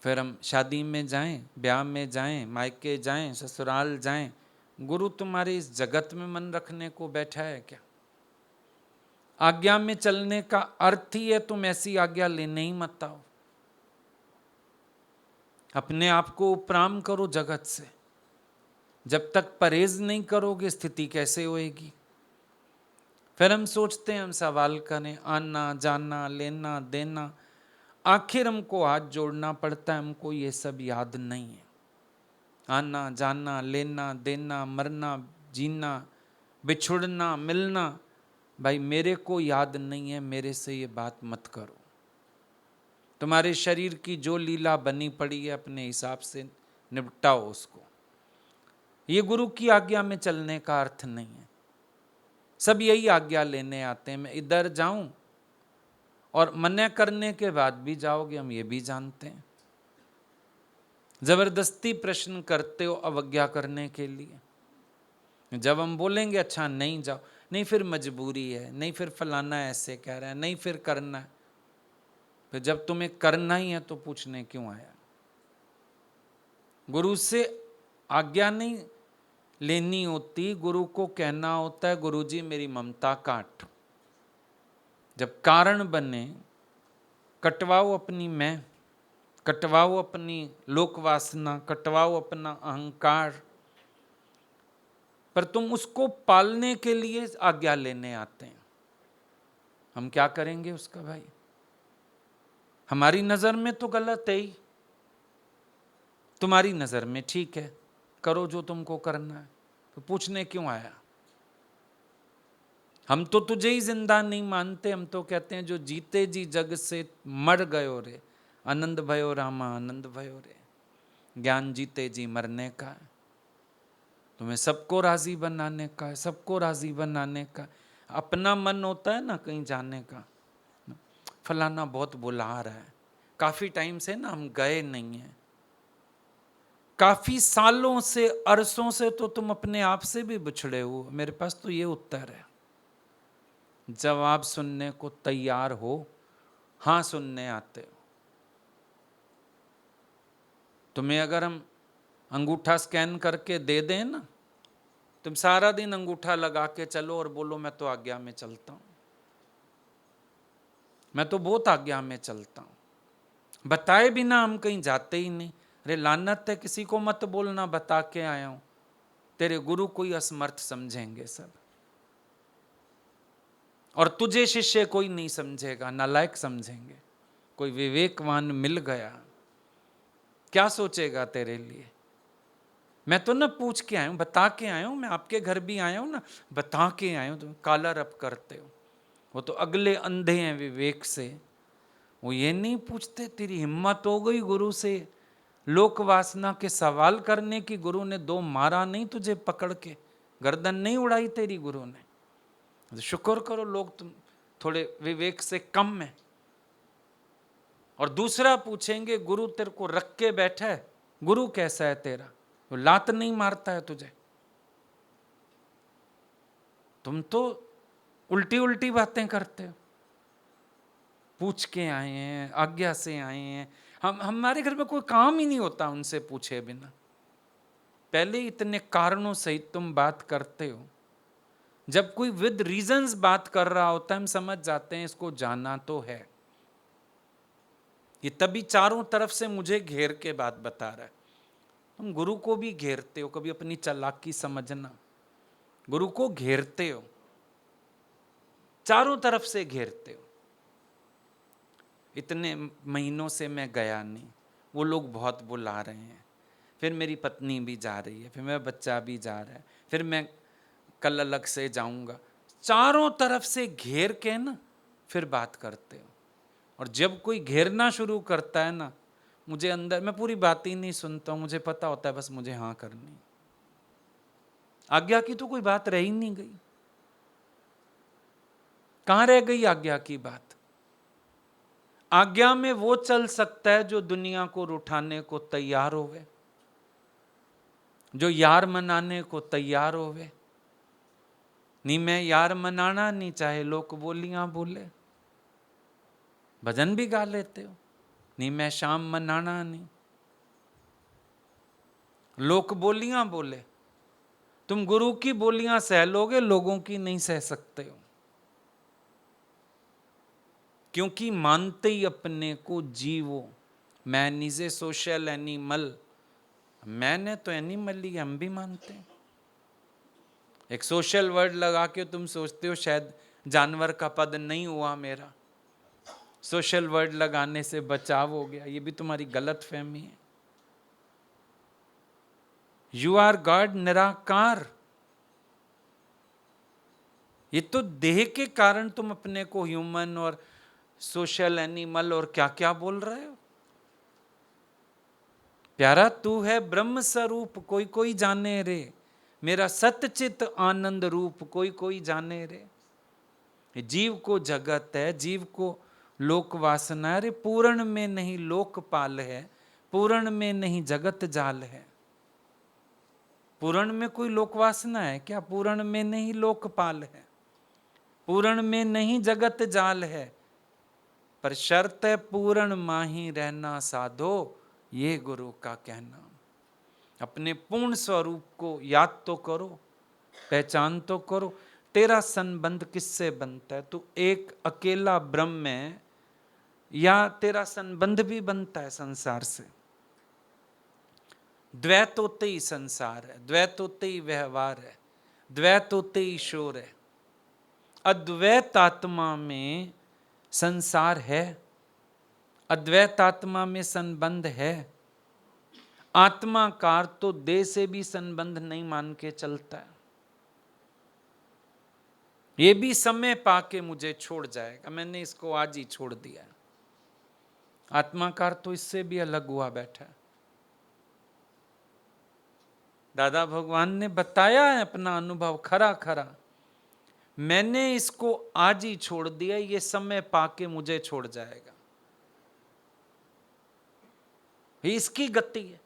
फिर हम शादी में जाएं, ब्याह में जाएं, मायके जाएं, ससुराल जाएं, गुरु तुम्हारे इस जगत में मन रखने को बैठा है क्या? आज्ञा में चलने का अर्थ ही है तुम ऐसी आज्ञा लेने ही मत आओ। अपने आप को उपराम करो जगत से। जब तक परहेज नहीं करोगे स्थिति कैसे होएगी? फिर हम सोचते हैं हम सवाल करें, आना जाना लेना देना, आखिर हमको हाथ जोड़ना पड़ता है, हमको ये सब याद नहीं है। आना जाना लेना देना, मरना जीना, बिछुड़ना मिलना, भाई मेरे को याद नहीं है, मेरे से ये बात मत करो। तुम्हारे शरीर की जो लीला बनी पड़ी है अपने हिसाब से निपटाओ उसको। ये गुरु की आज्ञा में चलने का अर्थ नहीं है। सब यही आज्ञा लेने आते हैं, मैं इधर जाऊं, और मना करने के बाद भी जाओगे, हम ये भी जानते हैं। जबरदस्ती प्रश्न करते हो अवज्ञा करने के लिए। जब हम बोलेंगे अच्छा नहीं जाओ, नहीं फिर मजबूरी है, नहीं फिर फलाना ऐसे कह रहा है, नहीं फिर करना है। फिर जब तुम्हें करना ही है तो पूछने क्यों आया? गुरु से आज्ञा नहीं लेनी होती, गुरु को कहना होता है गुरुजी मेरी ममता काट। जब कारण बने, कटवाओ अपनी मैं, कटवाओ अपनी लोक वासना, कटवाओ अपना अहंकार। पर तुम उसको पालने के लिए आज्ञा लेने आते हैं। हम क्या करेंगे उसका भाई? हमारी नजर में तो गलत है ही, तुम्हारी नजर में ठीक है, करो जो तुमको करना है, तो पूछने क्यों आया? हम तो तुझे ही जिंदा नहीं मानते, हम तो कहते हैं जो जीते जी जग से मर गयो रे, आनंद भयो रामा आनंद भयो रे। ज्ञान जीते जी मरने का है, तुम्हें सबको राजी बनाने का है, सबको राजी बनाने का। अपना मन होता है ना कहीं जाने का, फलाना बहुत बुला रहा है, काफी टाइम से ना हम गए नहीं हैं, काफी सालों से अरसों से तो तुम अपने आप से भी बिछड़े हो। मेरे पास तो ये उत्तर है, जवाब सुनने को तैयार हो, हाँ सुनने आते हो। तुम्हें अगर हम अंगूठा स्कैन करके दे दें ना, तुम सारा दिन अंगूठा लगा के चलो और बोलो मैं तो आज्ञा में चलता हूं, मैं तो बहुत आज्ञा में चलता हूं, बताए बिना हम कहीं जाते ही नहीं। अरे लानत है, किसी को मत बोलना बता के आया हूं, तेरे गुरु कोई असमर्थ समझेंगे सब, और तुझे शिष्य कोई नहीं समझेगा, नालायक समझेंगे। कोई विवेकवान मिल गया, क्या सोचेगा तेरे लिए। मैं तो ना पूछ के आया हूं, बता के आया हूं, मैं आपके घर भी आया हूं ना, बता के आया हूं, तुम काला रब करते हो। वो तो अगले अंधे हैं विवेक से, वो ये नहीं पूछते तेरी हिम्मत हो गई गुरु से लोक वासना के सवाल करने की, गुरु ने दो मारा नहीं तुझे पकड़ के, गर्दन नहीं उड़ाई तेरी गुरु ने, तो शुक्र करो लोग तुम थोड़े विवेक से कम है। और दूसरा पूछेंगे गुरु तेरे को रख के बैठा है, गुरु कैसा है तेरा, वो लात नहीं मारता है तुझे, तुम तो उल्टी उल्टी बातें करते हो। पूछ के आए हैं, आज्ञा से आए हैं, हमारे घर में कोई काम ही नहीं होता उनसे पूछे बिना। पहले इतने कारणों सहित तुम बात करते हो, जब कोई विद रीजंस बात कर रहा होता है हम समझ जाते हैं इसको जाना तो है। ये तभी चारों तरफ से मुझे घेर के बात बता रहा है। तुम गुरु को भी घेरते हो, कभी अपनी चालाकी समझना, गुरु को घेरते हो, चारों तरफ से घेरते हो। इतने महीनों से मैं गया नहीं, वो लोग बहुत बुला रहे हैं, फिर मेरी पत्नी भी जा रही है, फिर मेरा बच्चा भी जा रहा है, फिर मैं कल अलग से जाऊंगा, चारों तरफ से घेर के ना फिर बात करते हो। और जब कोई घेरना शुरू करता है ना, मुझे अंदर, मैं पूरी बात ही नहीं सुनता हूं, मुझे पता होता है बस मुझे हाँ करनी, आज्ञा की तो कोई बात रह ही नहीं गई। कहां रह गई आज्ञा की बात। आज्ञा में वो चल सकता है जो दुनिया को रुठाने को तैयार होवे, जो यार मनाने को तैयार होवे। नहीं मैं यार मनाना नहीं, चाहे लोग बोलियां बोले, भजन भी गा लेते हो, नहीं मैं शाम मनाना नहीं, लोग बोलियां बोले, तुम गुरु की बोलियां सह लोगे, लोगों की नहीं सह सकते हो, क्योंकि मानते ही अपने को जीवो। Man is a social animal, मैंने तो एनिमल ही, हम भी मानते हैं। एक सोशल वर्ड लगा के तुम सोचते हो शायद जानवर का पद नहीं हुआ मेरा, सोशल वर्ड लगाने से बचाव हो गया, ये भी तुम्हारी गलत फहमी है। यू आर गॉड, निराकार। ये तो देह के कारण तुम अपने को ह्यूमन और सोशल एनिमल और क्या क्या बोल रहे हो। प्यारा तू है ब्रह्म स्वरूप, कोई कोई जाने रे, मेरा सतचित आनंद रूप कोई कोई जाने रे। जीव को जगत है, जीव को लोक वासना है, रे पूर्ण में नहीं लोकपाल है, पूर्ण में नहीं जगत जाल है। पूर्ण में कोई लोक वासना है क्या, पूर्ण में नहीं लोकपाल है, पूर्ण में नहीं जगत जाल है, पर शर्त है पूर्ण माही रहना साधो, ये गुरु का कहना। अपने पूर्ण स्वरूप को याद तो करो, पहचान तो करो। तेरा संबंध किससे बनता है, तू एक अकेला ब्रह्म है या तेरा संबंध भी बनता है संसार से। द्वैत होते ही संसार है, द्वैत होते ही व्यवहार है, द्वैत होते ही शोर है। अद्वैत आत्मा में संसार है, अद्वैत आत्मा में संबंध है। आत्माकार तो देह से भी संबंध नहीं मान के चलता है, ये भी समय पाके मुझे छोड़ जाएगा, मैंने इसको आज ही छोड़ दिया है। आत्माकार तो इससे भी अलग हुआ बैठा है। दादा भगवान ने बताया है अपना अनुभव खरा खरा, मैंने इसको आज ही छोड़ दिया, ये समय पाके मुझे छोड़ जाएगा, ये इसकी गति है।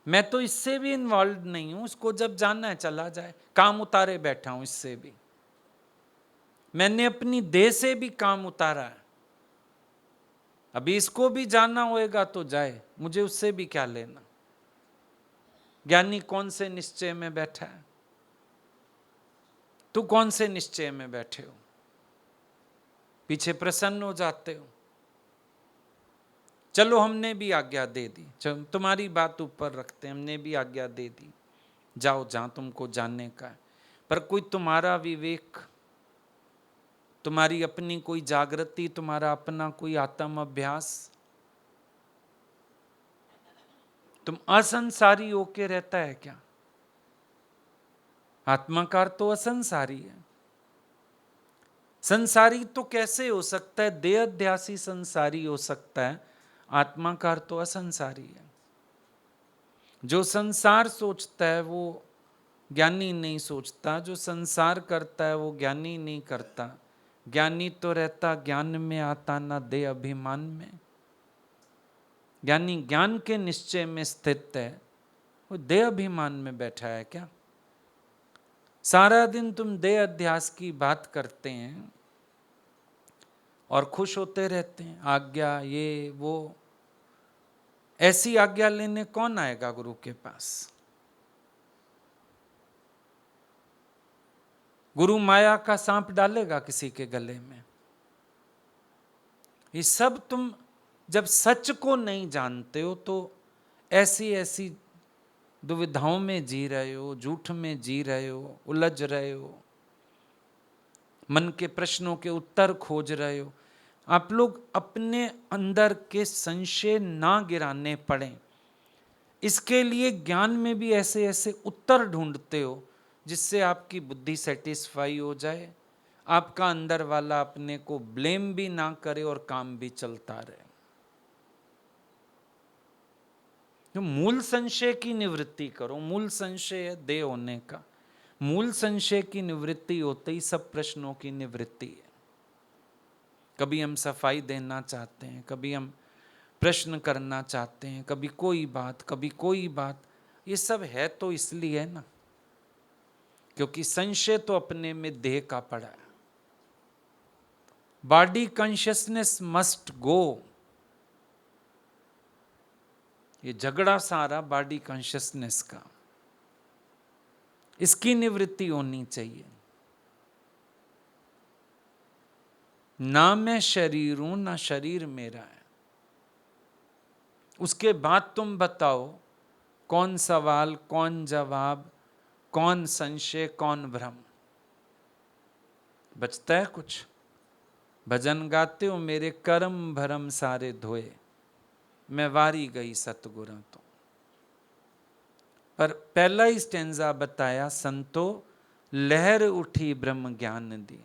मैं तो इससे भी इन्वॉल्व नहीं हूं, इसको जब जाना है चला जाए, काम उतारे बैठा हूं। इससे भी मैंने अपनी देह से भी काम उतारा है, अभी इसको भी जाना होएगा तो जाए, मुझे उससे भी क्या लेना। ज्ञानी कौन से निश्चय में बैठा है? तू कौन से निश्चय में बैठे हो? पीछे प्रसन्न हो जाते हो। चलो हमने भी आज्ञा दे दी, चलो तुम्हारी बात ऊपर रखते हैं, हमने भी आज्ञा दे दी, जाओ जहां तुमको जानने का है। पर कोई तुम्हारा विवेक, तुम्हारी अपनी कोई जागृति, तुम्हारा अपना कोई आत्म अभ्यास, तुम असंसारी होके रहता है क्या? आत्माकार तो असंसारी है। संसारी तो कैसे हो सकता है? देहाध्यासी संसारी हो सकता है, आत्माकार तो असंसारी है। जो संसार सोचता है वो ज्ञानी नहीं सोचता, जो संसार करता है वो ज्ञानी नहीं करता। ज्ञानी तो रहता ज्ञान में, आता ना दे अभिमान में। ज्ञानी ज्ञान के निश्चय में स्थित है, वो देह अभिमान में बैठा है क्या? सारा दिन तुम देह अध्यास की बात करते हैं और खुश होते रहते हैं, आज्ञा ये वो। ऐसी आज्ञा लेने कौन आएगा गुरु के पास? गुरु माया का सांप डालेगा किसी के गले में? ये सब तुम जब सच को नहीं जानते हो तो ऐसी ऐसी दुविधाओं में जी रहे हो, झूठ में जी रहे हो, उलझ रहे हो, मन के प्रश्नों के उत्तर खोज रहे हो। आप लोग अपने अंदर के संशय ना गिराने पड़े, इसके लिए ज्ञान में भी ऐसे ऐसे उत्तर ढूंढते हो जिससे आपकी बुद्धि सेटिस्फाई हो जाए, आपका अंदर वाला अपने को ब्लेम भी ना करे और काम भी चलता रहे। जो मूल संशय की निवृत्ति करो। मूल संशय है देह होने का। मूल संशय की निवृत्ति होते ही सब प्रश्नों की निवृत्ति है। कभी हम सफाई देना चाहते हैं, कभी हम प्रश्न करना चाहते हैं, कभी कोई बात, कभी कोई बात। ये सब है तो इसलिए है ना, क्योंकि संशय तो अपने में देह का पड़ा है। Body consciousness must go. ये झगड़ा सारा बॉडी कॉन्शियसनेस का, इसकी निवृत्ति होनी चाहिए। ना मैं शरीर हूं ना शरीर मेरा है। उसके बाद तुम बताओ कौन सवाल, कौन जवाब, कौन संशय, कौन भ्रम? बचता है कुछ? भजन गाते हो, मेरे कर्म भरम सारे धोए, मैं वारी गई सतगुरां तो। पर पहला ही स्टेंजा बताया, संतो लहर उठी ब्रह्म ज्ञान दी,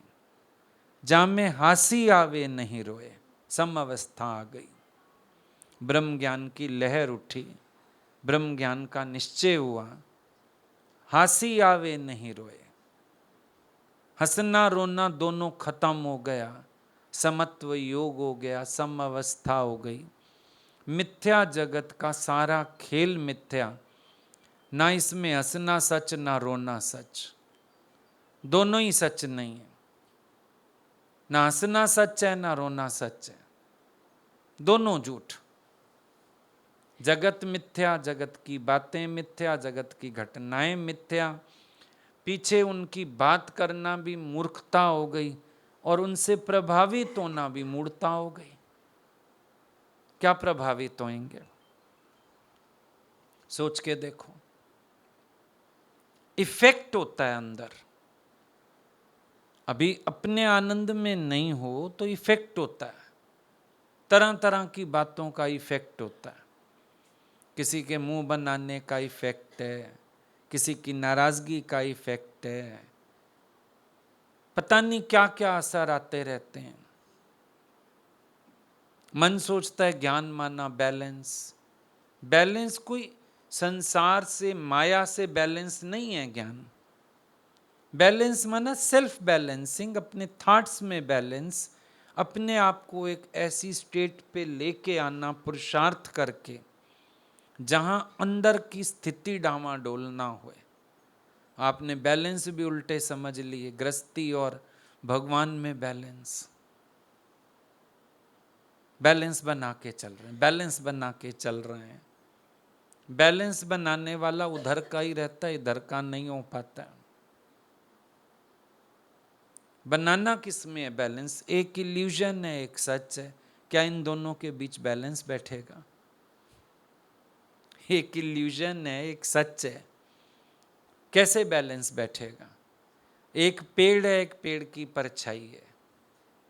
जामे हासी आवे नहीं रोए। सम अवस्था आ गई, ब्रह्म ज्ञान की लहर उठी, ब्रह्म ज्ञान का निश्चय हुआ, हासी आवे नहीं रोए। हंसना रोना दोनों खत्म हो गया, समत्व योग हो गया, सम अवस्था हो गई। मिथ्या जगत का सारा खेल मिथ्या, ना इसमें हंसना सच ना रोना सच। दोनों ही सच नहीं है, ना हंसना सच है ना रोना सच है, दोनों झूठ। जगत मिथ्या, जगत की बातें मिथ्या, जगत की घटनाएं मिथ्या। पीछे उनकी बात करना भी मूर्खता हो गई और उनसे प्रभावित होना भी मूर्खता हो गई। क्या प्रभावित होंगे? सोच के देखो। इफेक्ट होता है अंदर। अभी अपने आनंद में नहीं हो तो इफेक्ट होता है, तरह तरह की बातों का इफेक्ट होता है। किसी के मुंह बनाने का इफेक्ट है, किसी की नाराजगी का इफेक्ट है, पता नहीं क्या क्या असर आते रहते हैं। मन सोचता है ज्ञान माना बैलेंस। बैलेंस कोई संसार से, माया से बैलेंस नहीं है ज्ञान। बैलेंस माना सेल्फ बैलेंसिंग, अपने थॉट्स में बैलेंस, अपने आप को एक ऐसी स्टेट पे लेके आना पुरुषार्थ करके जहां अंदर की स्थिति डामाडोल ना होए। आपने बैलेंस भी उल्टे समझ लिए, गृहस्थी और भगवान में बैलेंस। बैलेंस बना के चल रहे हैं, बैलेंस बना के चल रहे हैं। बैलेंस बनाने वाला उधर का ही रहता है, इधर का नहीं हो पाता। बनाना किस में है बैलेंस? एक इल्यूजन है, एक सच है। क्या इन दोनों के बीच बैलेंस बैठेगा? एक इल्यूजन है, एक सच है, कैसे बैलेंस बैठेगा? एक पेड़ है, एक पेड़ की परछाई है,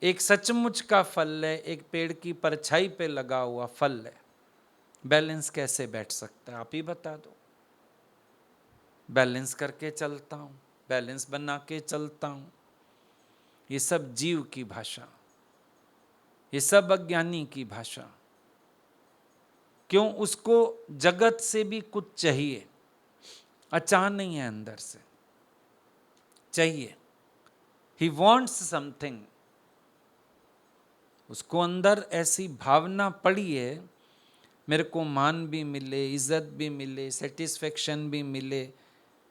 एक सचमुच का फल है, एक पेड़ की परछाई पे लगा हुआ फल है। बैलेंस कैसे बैठ सकता है? आप ही बता दो। बैलेंस करके चलता हूं, बैलेंस बना के चलता हूं। ये सब जीव की भाषा, ये सब अज्ञानी की भाषा। क्यों? उसको जगत से भी कुछ चाहिए, अचाह नहीं है, अंदर से चाहिए। He wants something. उसको अंदर ऐसी भावना पड़ी है, मेरे को मान भी मिले, इज्जत भी मिले, सेटिस्फेक्शन भी मिले,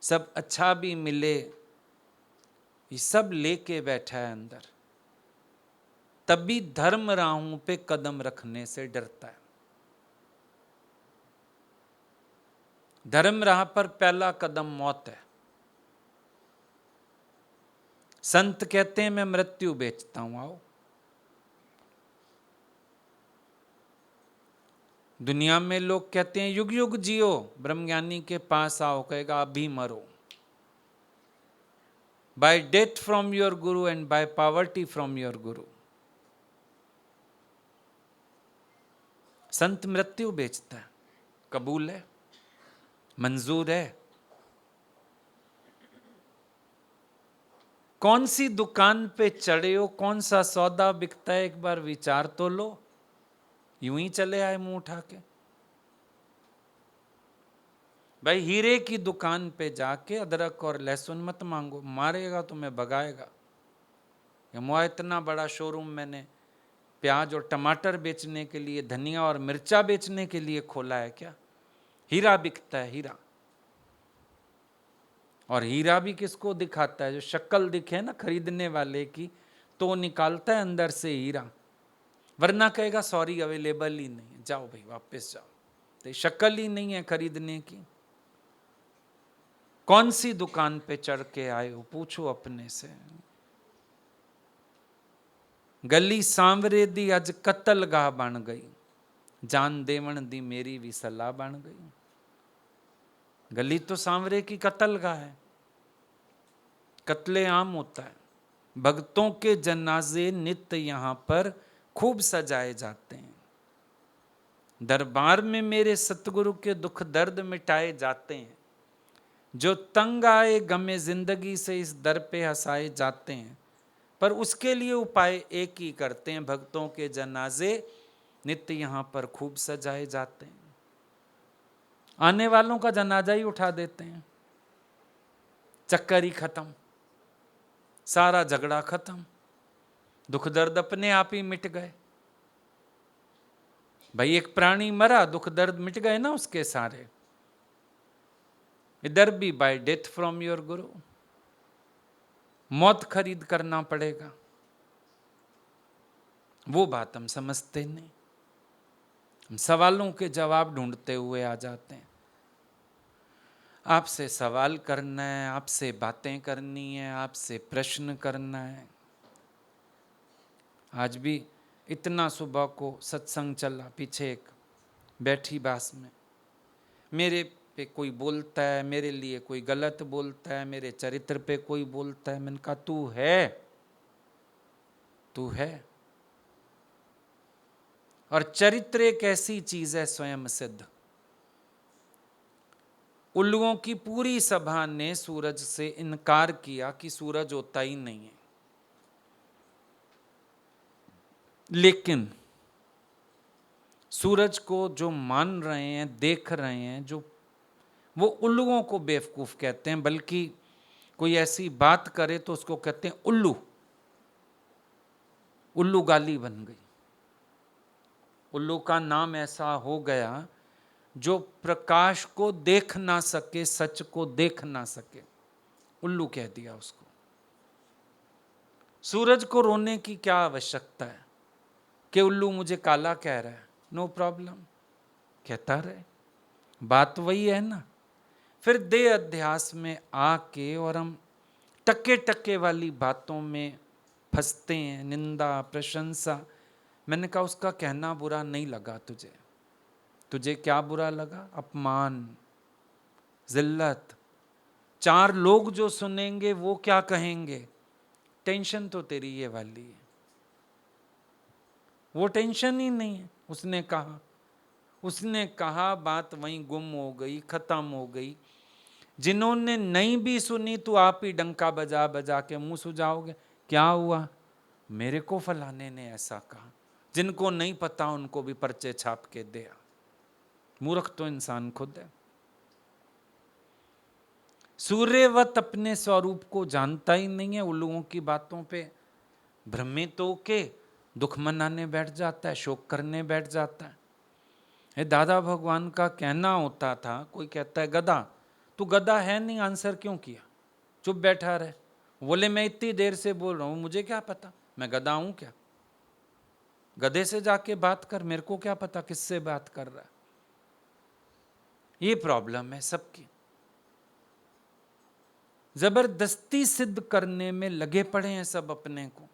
सब अच्छा भी मिले, ये सब लेके बैठा है अंदर। तभी धर्म राहों पे कदम रखने से डरता है। धर्म राह पर पहला कदम मौत है। संत कहते हैं मैं मृत्यु बेचता हूं, आओ। दुनिया में लोग कहते हैं युग युग जियो, ब्रह्मज्ञानी के पास आओ, कहेगा अभी मरो। By death from your guru and by poverty from your guru. संत मृत्यु बेचता है। कबूल है? मंजूर है? कौन सी दुकान पे चढ़े हो, कौन सा सौदा बिकता है, एक बार विचार तो लो। यूं ही चले आए मुंह उठा के? भाई हीरे की दुकान पे जाके अदरक और लहसुन मत मांगो, मारेगा तुम्हें, भगाएगा। मुआ इतना बड़ा शोरूम मैंने प्याज और टमाटर बेचने के लिए, धनिया और मिर्चा बेचने के लिए खोला है क्या? हीरा बिकता है, हीरा। और हीरा भी किसको दिखाता है? जो शक्ल दिखे ना खरीदने वाले की, तो निकालता है अंदर से हीरा। वरना कहेगा सॉरी अवेलेबल ही नहीं है, जाओ भाई वापस जाओ। तो शक्ल ही नहीं है खरीदने की। कौन सी दुकान पे चढ़ के आए हो, पूछो अपने से। गली सांवरे दी अज कतलगाह बन गई, जान देवन दी मेरी भी सलाह बन गई। गली तो सांवरे की कतलगाह है, कत्ले आम होता है। भक्तों के जनाजे नित्य यहां पर खूब सजाए जाते हैं। दरबार में मेरे सतगुरु के दुख दर्द मिटाए जाते हैं। जो तंग आए गमे जिंदगी से इस दर पे हंसाए जाते हैं। पर उसके लिए उपाय एक ही करते हैं, भक्तों के जनाजे नित्य यहां पर खूब सजाए जाते हैं। आने वालों का जनाजा ही उठा देते हैं, चक्कर ही खत्म, सारा झगड़ा खत्म, दुख दर्द अपने आप ही मिट गए। भाई एक प्राणी मरा, दुख दर्द मिट गए ना उसके सारे। इधर भी बाय डेथ फ्रॉम योर गुरु, मौत खरीद करना पड़ेगा। वो बात हम समझते नहीं, हम सवालों के जवाब ढूंढते हुए आ जाते हैं। आपसे सवाल करना है, आपसे बातें करनी है, आपसे प्रश्न करना है। आज भी इतना सुबह को सत्संग चला, पीछे एक बैठी बास में मेरे पे कोई बोलता है, मेरे लिए कोई गलत बोलता है, मेरे चरित्र पे कोई बोलता है। मैंने कहा तू है, तू है। और चरित्र एक ऐसी चीज है स्वयं सिद्ध। उल्लुओं की पूरी सभा ने सूरज से इनकार किया कि सूरज होता ही नहीं है, लेकिन सूरज को जो मान रहे हैं, देख रहे हैं, जो वो उल्लुओं को बेवकूफ कहते हैं। बल्कि कोई ऐसी बात करे तो उसको कहते हैं उल्लू। उल्लू गाली बन गई। उल्लू का नाम ऐसा हो गया जो प्रकाश को देख ना सके, सच को देख ना सके, उल्लू कह दिया उसको। सूरज को रोने की क्या आवश्यकता है कि उल्लू मुझे काला कह रहा है? नो प्रॉब्लम, कहता रहे। बात वही है ना। फिर देह अध्यास में आके और हम टके टके वाली बातों में फंसते हैं, निंदा प्रशंसा। मैंने कहा उसका कहना बुरा नहीं लगा तुझे, तुझे क्या बुरा लगा? अपमान, जिल्लत। 4 लोग जो सुनेंगे वो क्या कहेंगे? टेंशन तो तेरी ये वाली है, वो टेंशन ही नहीं है। उसने कहा बात वहीं गुम हो गई, खत्म हो गई। जिन्होंने नहीं भी सुनी तो आप ही डंका बजा बजा के मुंह सुझाओगे, क्या हुआ, मेरे को फलाने ने ऐसा कहा। जिनको नहीं पता उनको भी पर्चे छाप के दिया। मूर्ख तो इंसान खुद है। सूर्यवत अपने स्वरूप को जानता ही नहीं है, उल्लुओं की बातों पे भ्रमित होके दुख मनाने बैठ जाता है, शोक करने बैठ जाता है। ये दादा भगवान का कहना होता था, कोई कहता है गधा, तू गधा है नहीं, आंसर क्यों किया, चुप बैठा रहे। बोले मैं इतनी देर से बोल रहा हूं, मुझे क्या पता, मैं गधा हूं क्या? गधे से जाके बात कर, मेरे को क्या पता किससे बात कर रहा है। ये प्रॉब्लम है सबकी। जबरदस्ती सिद्ध करने में लगे पड़े हैं सब अपने को।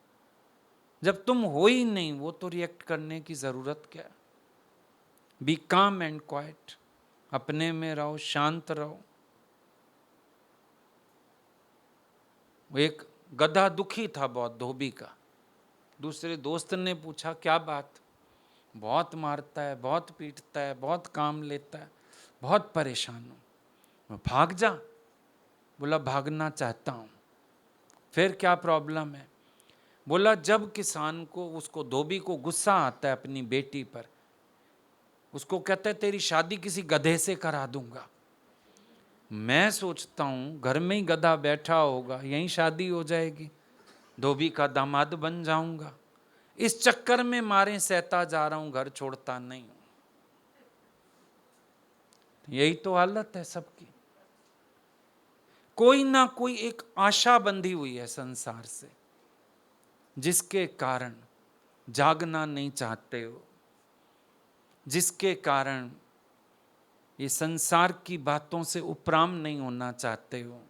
जब तुम हो ही नहीं वो, तो रिएक्ट करने की जरूरत क्या है? बी काम एंड क्वाइट, अपने में रहो, शांत रहो। एक गधा दुखी था बहुत, धोबी का। दूसरे दोस्त ने पूछा क्या बात? बहुत मारता है, बहुत पीटता है, बहुत काम लेता है, बहुत परेशान हूं। भाग जा। बोला भागना चाहता हूं। फिर क्या प्रॉब्लम है? बोला जब किसान को, उसको धोबी को गुस्सा आता है अपनी बेटी पर, उसको कहता है तेरी शादी किसी गधे से करा दूंगा। मैं सोचता हूं घर में ही गधा बैठा होगा, यहीं शादी हो जाएगी, धोबी का दामाद बन जाऊंगा। इस चक्कर में मारे सहता जा रहा हूं, घर छोड़ता नहीं हूं। यही तो हालत है सबकी। कोई ना कोई एक आशा बंधी हुई है संसार से, जिसके कारण जागना नहीं चाहते हो, जिसके कारण ये संसार की बातों से उपराम नहीं होना चाहते हो,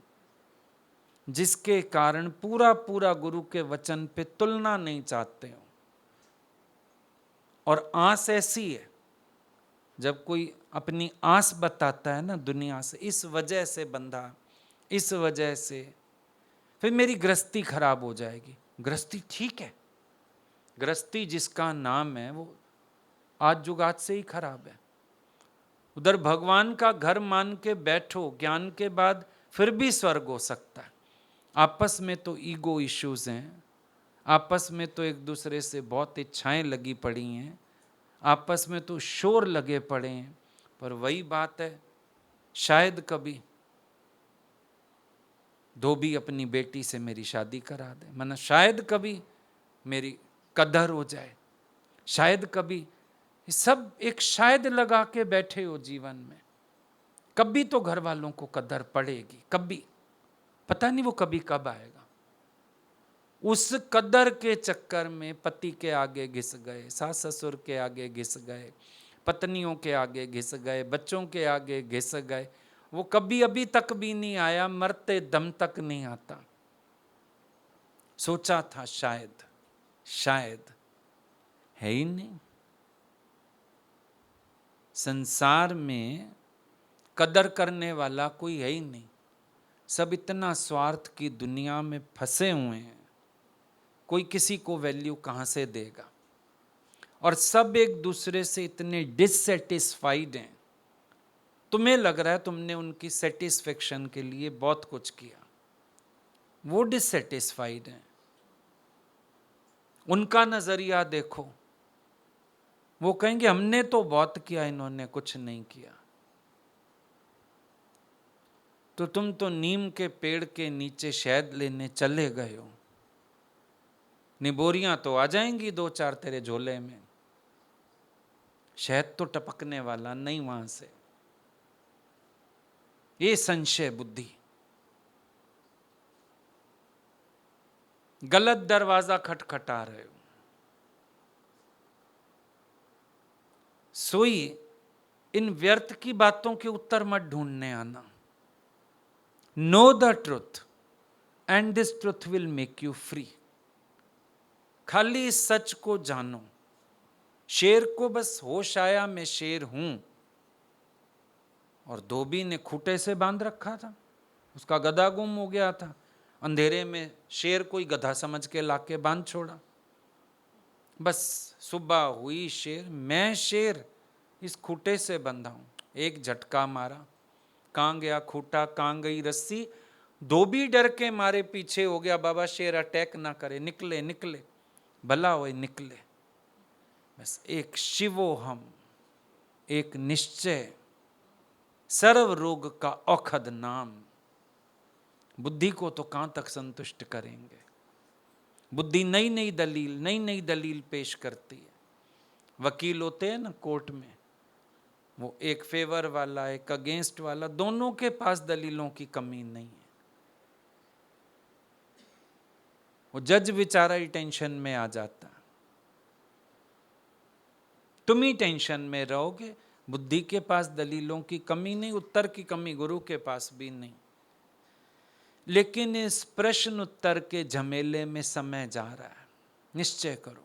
जिसके कारण पूरा पूरा गुरु के वचन पे तुलना नहीं चाहते हो। और आस ऐसी है, जब कोई अपनी आस बताता है ना दुनिया से, इस वजह से बंधा, इस वजह से, फिर मेरी गृहस्थी खराब हो जाएगी। गृहस्थी ठीक है, गृहस्थी जिसका नाम है वो आज जुगात से ही खराब है। उधर भगवान का घर मान के बैठो, ज्ञान के बाद फिर भी स्वर्ग हो सकता है। आपस में तो ईगो इश्यूज हैं, आपस में तो एक दूसरे से बहुत इच्छाएं लगी पड़ी हैं, आपस में तो शोर लगे पड़े हैं। पर वही बात है, शायद कभी धोबी अपनी बेटी से मेरी शादी करा दे, माना शायद कभी मेरी कदर हो जाए, शायद कभी। सब एक शायद लगा के बैठे हो जीवन में। कभी तो घर वालों को कदर पड़ेगी, कभी, पता नहीं वो कभी कब आएगा। उस कदर के चक्कर में पति के आगे घिस गए, सास ससुर के आगे घिस गए, पत्नियों के आगे घिस गए, बच्चों के आगे घिस गए। वो कभी अभी तक भी नहीं आया, मरते दम तक नहीं आता। सोचा था शायद, शायद है ही नहीं। संसार में कदर करने वाला कोई है ही नहीं। सब इतना स्वार्थ की दुनिया में फंसे हुए हैं, कोई किसी को वैल्यू कहाँ से देगा। और सब एक दूसरे से इतने डिससेटिस्फाइड हैं। तुम्हें लग रहा है तुमने उनकी सेटिस्फेक्शन के लिए बहुत कुछ किया, वो डिससेटिस्फाइड हैं। उनका नजरिया देखो, वो कहेंगे हमने तो बहुत किया, इन्होंने कुछ नहीं किया। तो तुम तो नीम के पेड़ के नीचे शहद लेने चले गए हो, निबोरियां तो आ जाएंगी 2-4 तेरे झोले में, शहद तो टपकने वाला नहीं वहां से। ये संशय बुद्धि, गलत दरवाजा खटखटा रहे हो। सोई इन व्यर्थ की बातों के उत्तर मत ढूंढने आना। Know the truth and this truth will make you free. खाली इस सच को जानो। शेर को बस होश आया मैं शेर हूं, और धोबी ने खूंटे से बांध रखा था, उसका गधा गुम हो गया था। अंधेरे में शेर कोई गधा समझ के लाके बांध छोड़ा। बस सुबह हुई, शेर मैं शेर इस खूंटे से बंधा हूं। एक झटका मारा, कहां गया खूंटा, कहां गई रस्सी। धोबी डर के मारे पीछे हो गया, बाबा शेर अटैक ना करे, निकले निकले, भला होए निकले। बस एक शिवो हम, एक निश्चय, सर्व रोग का औखद नाम। बुद्धि को तो कहां तक संतुष्ट करेंगे। बुद्धि नई नई दलील पेश करती है। वकील होते हैं ना कोर्ट में, वो एक फेवर वाला एक अगेंस्ट वाला, दोनों के पास दलीलों की कमी नहीं है। वो जज बेचारा ही टेंशन में आ जाता। तुम ही टेंशन में रहोगे। बुद्धि के पास दलीलों की कमी नहीं, उत्तर की कमी गुरु के पास भी नहीं। लेकिन इस प्रश्न उत्तर के झमेले में समय जा रहा है। निश्चय करो,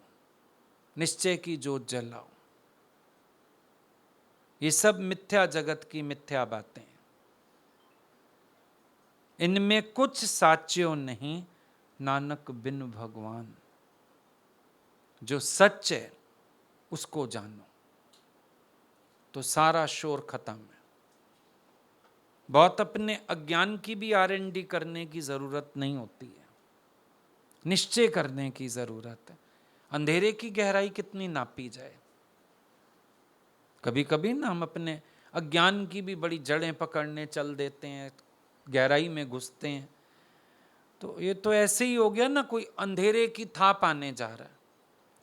निश्चय की जोत जलाओ। ये सब मिथ्या जगत की मिथ्या बातें, इनमें कुछ साच्यो नहीं, नानक बिन भगवान। जो सच है उसको जानो तो सारा शोर खत्म है। बहुत अपने अज्ञान की भी R&D करने की जरूरत नहीं होती है, निश्चय करने की जरूरत है। अंधेरे की गहराई कितनी नापी जाए। कभी कभी ना हम अपने अज्ञान की भी बड़ी जड़ें पकड़ने चल देते हैं, गहराई में घुसते हैं। तो ये तो ऐसे ही हो गया ना, कोई अंधेरे की थाप आने जा रहा है।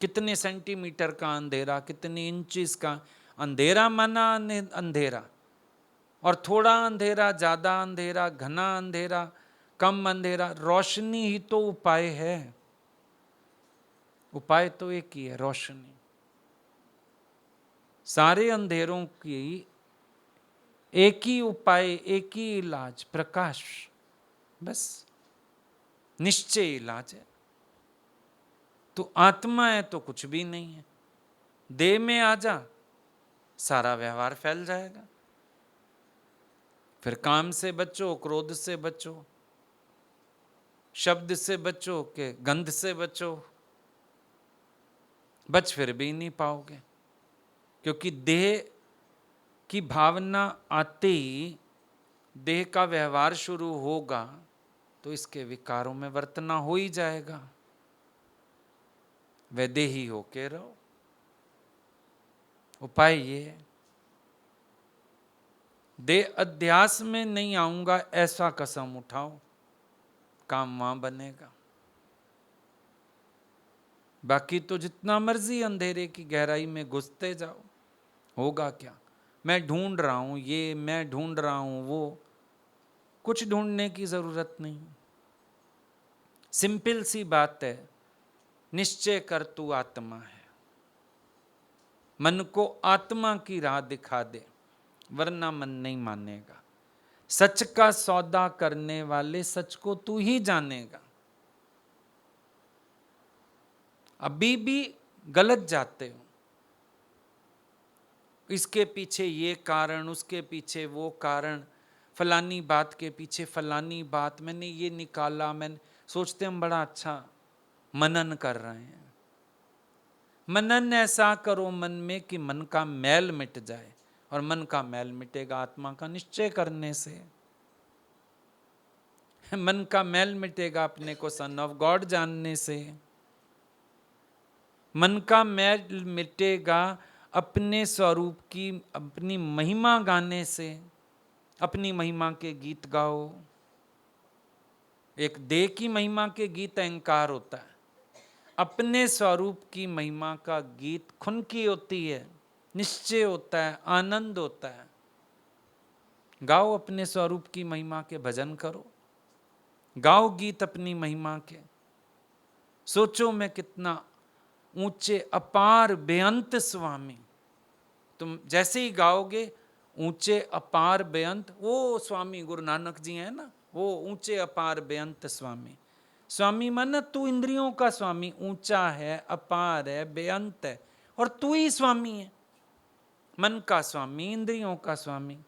कितने सेंटीमीटर का अंधेरा, कितने इंचेस का अंधेरा, माना अंधेरा, और थोड़ा अंधेरा, ज्यादा अंधेरा, घना अंधेरा, कम अंधेरा, रोशनी ही तो उपाय है। उपाय तो एक ही है, रोशनी। सारे अंधेरों की एक ही उपाय, एक ही इलाज, प्रकाश। बस निश्चय इलाज है। तो आत्मा है तो कुछ भी नहीं है। देह में आ जा, सारा व्यवहार फैल जाएगा। फिर काम से बचो, क्रोध से बचो, शब्द से बचो के गंध से बचो, बच फिर भी नहीं पाओगे। क्योंकि देह की भावना आते ही देह का व्यवहार शुरू होगा तो इसके विकारों में वर्तना हो ही जाएगा। वह देही होके रहो। उपाय ये है, देह अध्यास में नहीं आऊंगा ऐसा कसम उठाओ, काम वहां बनेगा। बाकी तो जितना मर्जी अंधेरे की गहराई में घुसते जाओ, होगा क्या। मैं ढूंढ रहा हूं ये, मैं ढूंढ रहा हूं वो, कुछ ढूंढने की जरूरत नहीं। सिंपल सी बात है, निश्चय कर तू आत्मा है। मन को आत्मा की राह दिखा दे, वरना मन नहीं मानेगा। सच का सौदा करने वाले सच को तू ही जानेगा। अभी भी गलत जाते हो, इसके पीछे ये कारण, उसके पीछे वो कारण, फलानी बात के पीछे फलानी बात, मैंने ये निकाला, मैंने सोचते हम बड़ा अच्छा मनन कर रहे हैं। मनन ऐसा करो मन में कि मन का मैल मिट जाए, और मन का मैल मिटेगा आत्मा का निश्चय करने से। मन का मैल मिटेगा अपने को सन ऑफ गॉड जानने से। मन का मैल मिटेगा अपने स्वरूप की, अपनी महिमा गाने से। अपनी महिमा के गीत गाओ। एक देह की महिमा के गीत अहंकार होता है, अपने स्वरूप की महिमा का गीत खुनकी होती है, निश्चय होता है, आनंद होता है। गाओ अपने स्वरूप की महिमा के भजन करो, गाओ गीत अपनी महिमा के। सोचो मैं कितना ऊंचे अपार बेअंत स्वामी, तुम जैसे ही गाओगे ऊंचे अपार बेअंत, वो स्वामी गुरु नानक जी हैं ना, वो ऊंचे अपार बेअंत स्वामी। स्वामी माना तू इंद्रियों का स्वामी, ऊंचा है, अपार है, बेअंत है, और तू ही स्वामी है, मन का स्वामी, इंद्रियों का स्वामी।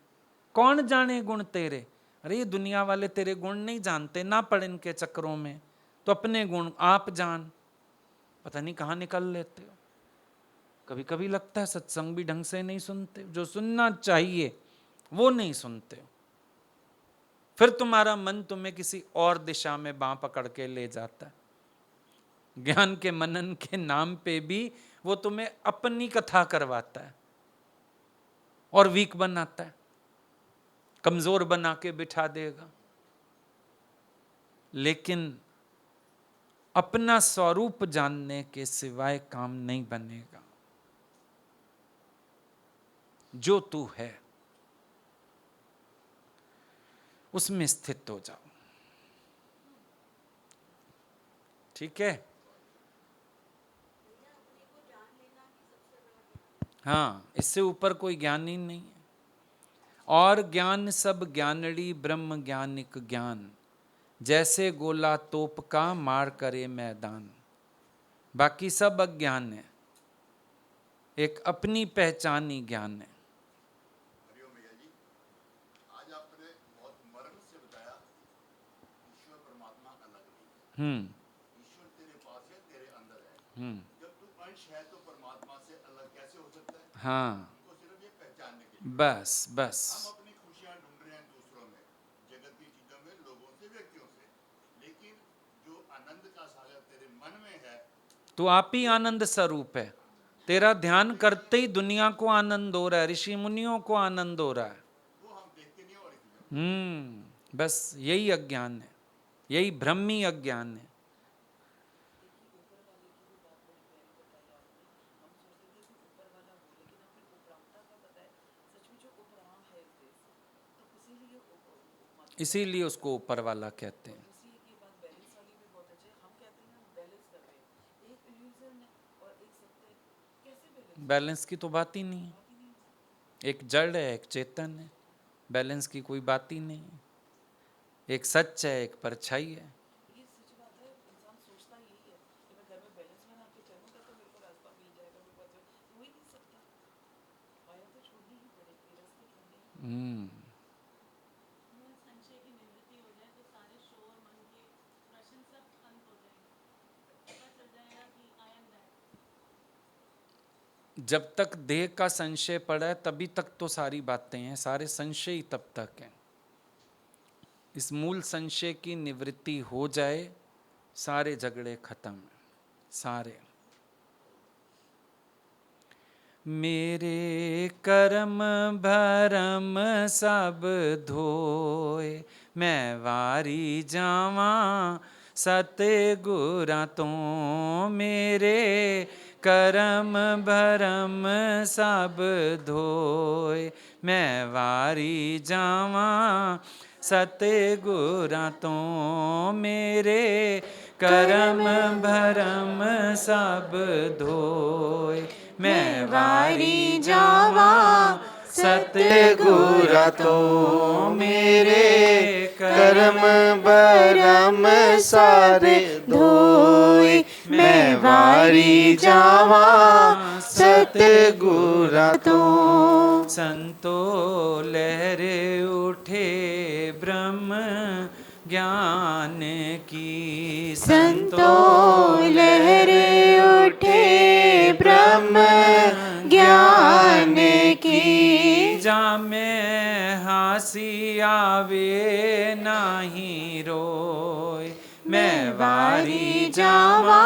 कौन जाने गुण तेरे, अरे ये दुनिया वाले तेरे गुण नहीं जानते, ना पड़ इनके चक्रों में, तो अपने गुण आप जान। पता नहीं कहाँ निकल लेते हो। कभी कभी लगता है सत्संग भी ढंग से नहीं सुनते, जो सुनना चाहिए वो नहीं सुनते हो, फिर तुम्हारा मन तुम्हें किसी और दिशा में बांह पकड़ के ले जाता है। ज्ञान के मनन के नाम पे भी वो तुम्हें अपनी कथा करवाता है और वीक बनाता है, कमजोर बना के बिठा देगा। लेकिन अपना स्वरूप जानने के सिवाय काम नहीं बनेगा। जो तू है उसमें स्थित हो जाओ, ठीक है। हाँ, इससे ऊपर कोई ज्ञान ही नहीं है। और ज्ञान सब ज्ञानड़ी ब्रह्म ज्ञानिक ज्ञान, जैसे गोला तोप का मार करे मैदान। बाकी सब अज्ञान है, एक अपनी पहचानी ज्ञान है। हरिओम भैया जी, आज आपने बहुत मर्म से बताया ईश्वर परमात्मा अलग नहीं। ईश्वर तेरे पास है, तेरे अंदर है। जब तू अंश है तो परमात्मा से अलग कैसे हो सकता है? हाँ, उनको सिर्फ ये पहचानने के लिए। बस बस हम अपनी खुशियां ढूंढ रहे हैं दूसरों में, जगत की चीजों में, लोगों से, व्यक्तियों से, लेकिन जो आनंद का सागर तेरे मन में है, तो आप ही आनंद स्वरूप है। तेरा ध्यान करते ही दुनिया को आनंद हो रहा है, ऋषि मुनियों को आनंद हो रहा है। वो हम देखते नहीं और इसलिए बस यही अज्ञान है, यही ब्रह्मी अज्ञान है। इसीलिए उसको ऊपर वाला कहते हैं। बैलेंस की तो बात ही नहीं है, एक जड़ है, एक चेतन है, बैलेंस की कोई बात ही नहीं है। एक सच है, एक परछाई है। संशय की निवृत्ति हो जाए तो सारे शोर मन के प्रश्न सब अंत हो जाएंगे, पता चल जाएगा कि आई एम दैट। जब तक देह का संशय पड़ा है तभी तक तो सारी बातें हैं, सारे संशय ही तब तक हैं। इस मूल संशय की निवृत्ति हो जाए, सारे झगड़े खत्म, सारे। मेरे कर्म भरम सब धोए, मैं वारी जावा सतगुरा तो। मेरे कर्म भरम सब धोए, मैं वारी जावा सतगुरा तो। मेरे कर्म भरम सब धोए, मैं वारी जावा सतगुरा तो। मेरे कर्म भरम सारे धोए, मैं वारी जावा सतगुरा तो। संतो लहरे उठे ब्रह्म ज्ञान की, संतो लहरे उठे ब्रह्म ज्ञान की। जामे हासी आवे नाही रोए, मैं वारी जावा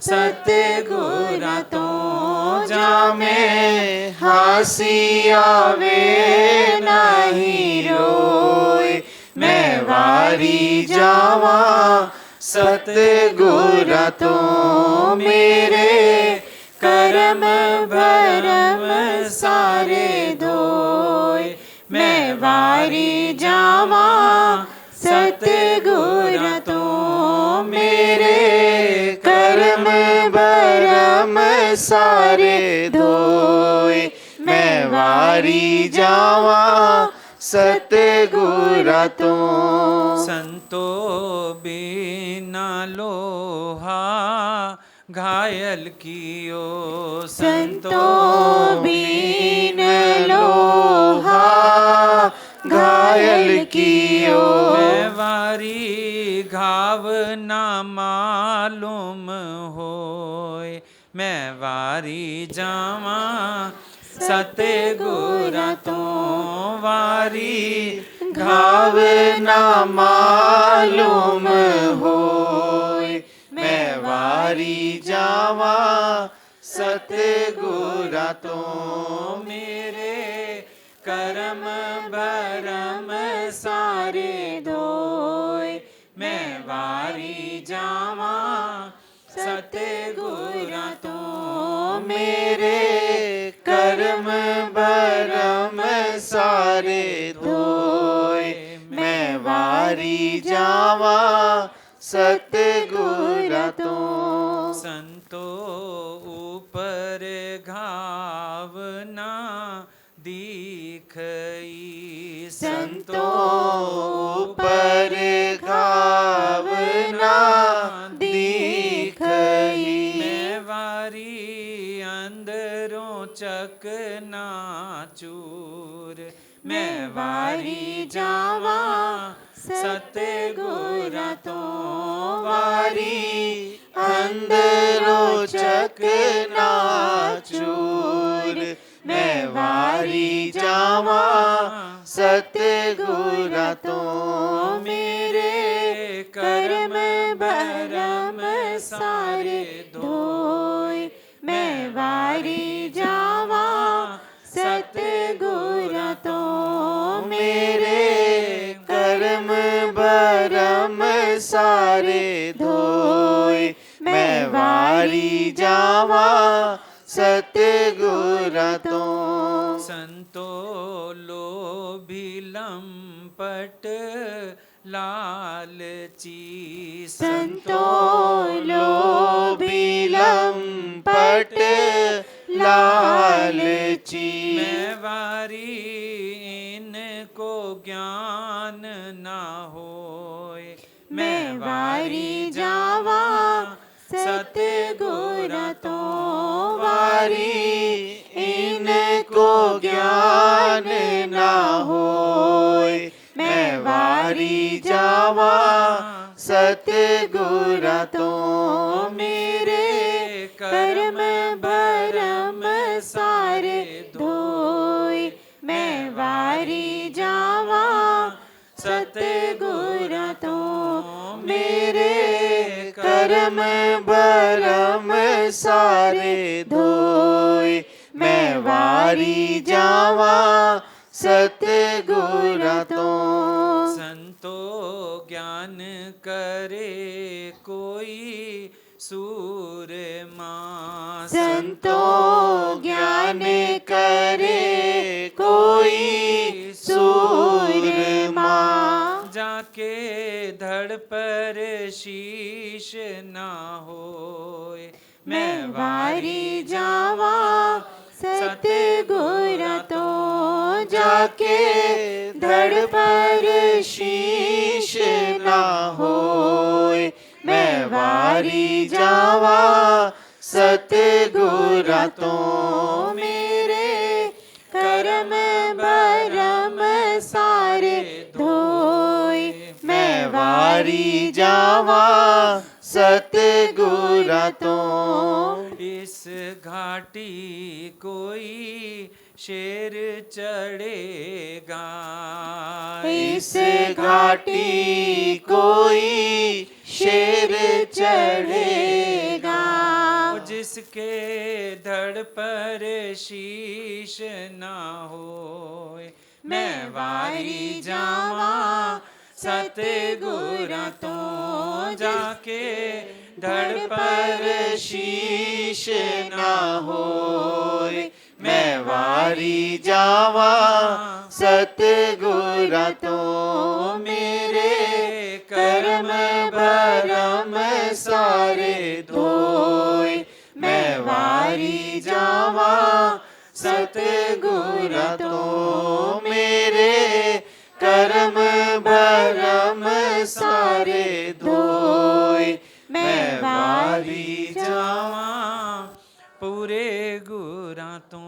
सतगुरा तो। जामे हासी आवे नहीं रोए, मैं वारी जावा सतगुरा तो। मेरे कर्म भरम सारे धोए, मैं वारी जावा सतगुरा तो। मेरे कर्म भरम सारे धोए, मैं वारी जावा सतगुरा तो। संतो बिना लोहा घायल कियो, संतो बीन लोहा घायल कियो। मैं वारी घाव ना मालूम होय, मैं वारी जावा सतगुरा तो। वारी घाव ना मालूम होय, मैं वारी जावा सतगुरा तो। मेरे करम भरम सारे धोय, मैं वारी जावा सतगुरा तो। मेरे कर्म भरम सारे धोय, मैं वारी जावा सतगुरा तो। संतो ऊपर घाव ना दिखई, संतो ऊपर घाव ना दिखई। मैं वारी अंदरों चकना चूर, मैं वारी जावा सतगुरा तो। वारी अंदरों चकना चूर, मैं वारी जावा सतगुरा तो। मेरे कर्म भरम सारे धोय, मैं वारी जावा सतगुरा तो। मेरे कर्म भरम सारे धोय, मैं वारी जावा सतगुरा तो। संतो लोभी लंपट लालची, संतो लोभी लंपट लालची। मैं वारी इनको ज्ञान ना होय, मैं वारी जावा सतगुरा तो। वारी इनको ज्ञान ना होय, मैं वारी जावा सतगुरा तो। मेरे कर्म भरम सारे धोय, मैं वारी जावा सतगुरा तो। मेरे कर्म भरम सारे धोय, मैं वारी जावा सतगुरा तो। संतो ज्ञान करे कोई सूरमा, संतो ज्ञान करे कोई सूरमा। जाके धड़ पर शीश ना होय, मैं वारी जावा सतगुरा तो। जाके धड़ पर शीश ना होय, मैं वारी जावा सतगुरा तो। मेरे कर्म भरम सारे धोय, मैं वारी जावा सतगुरा तो। इस घाटी कोई शेर चढ़ेगा, इस घाटी कोई शेर चढ़ेगा। जिसके धड़ पर शीश ना होय, मैं वारी जावा सतगुरा तो। जाके धड़ पर शीश ना होय, मैं वारी जावा सतगुरा तो। मेरे कर्म भरम सारे धोय, मैं वारी जावा सतगुरा तो मेरे कर्म भरम सारे धोए मैं वारी जावा पूरे गुरा तो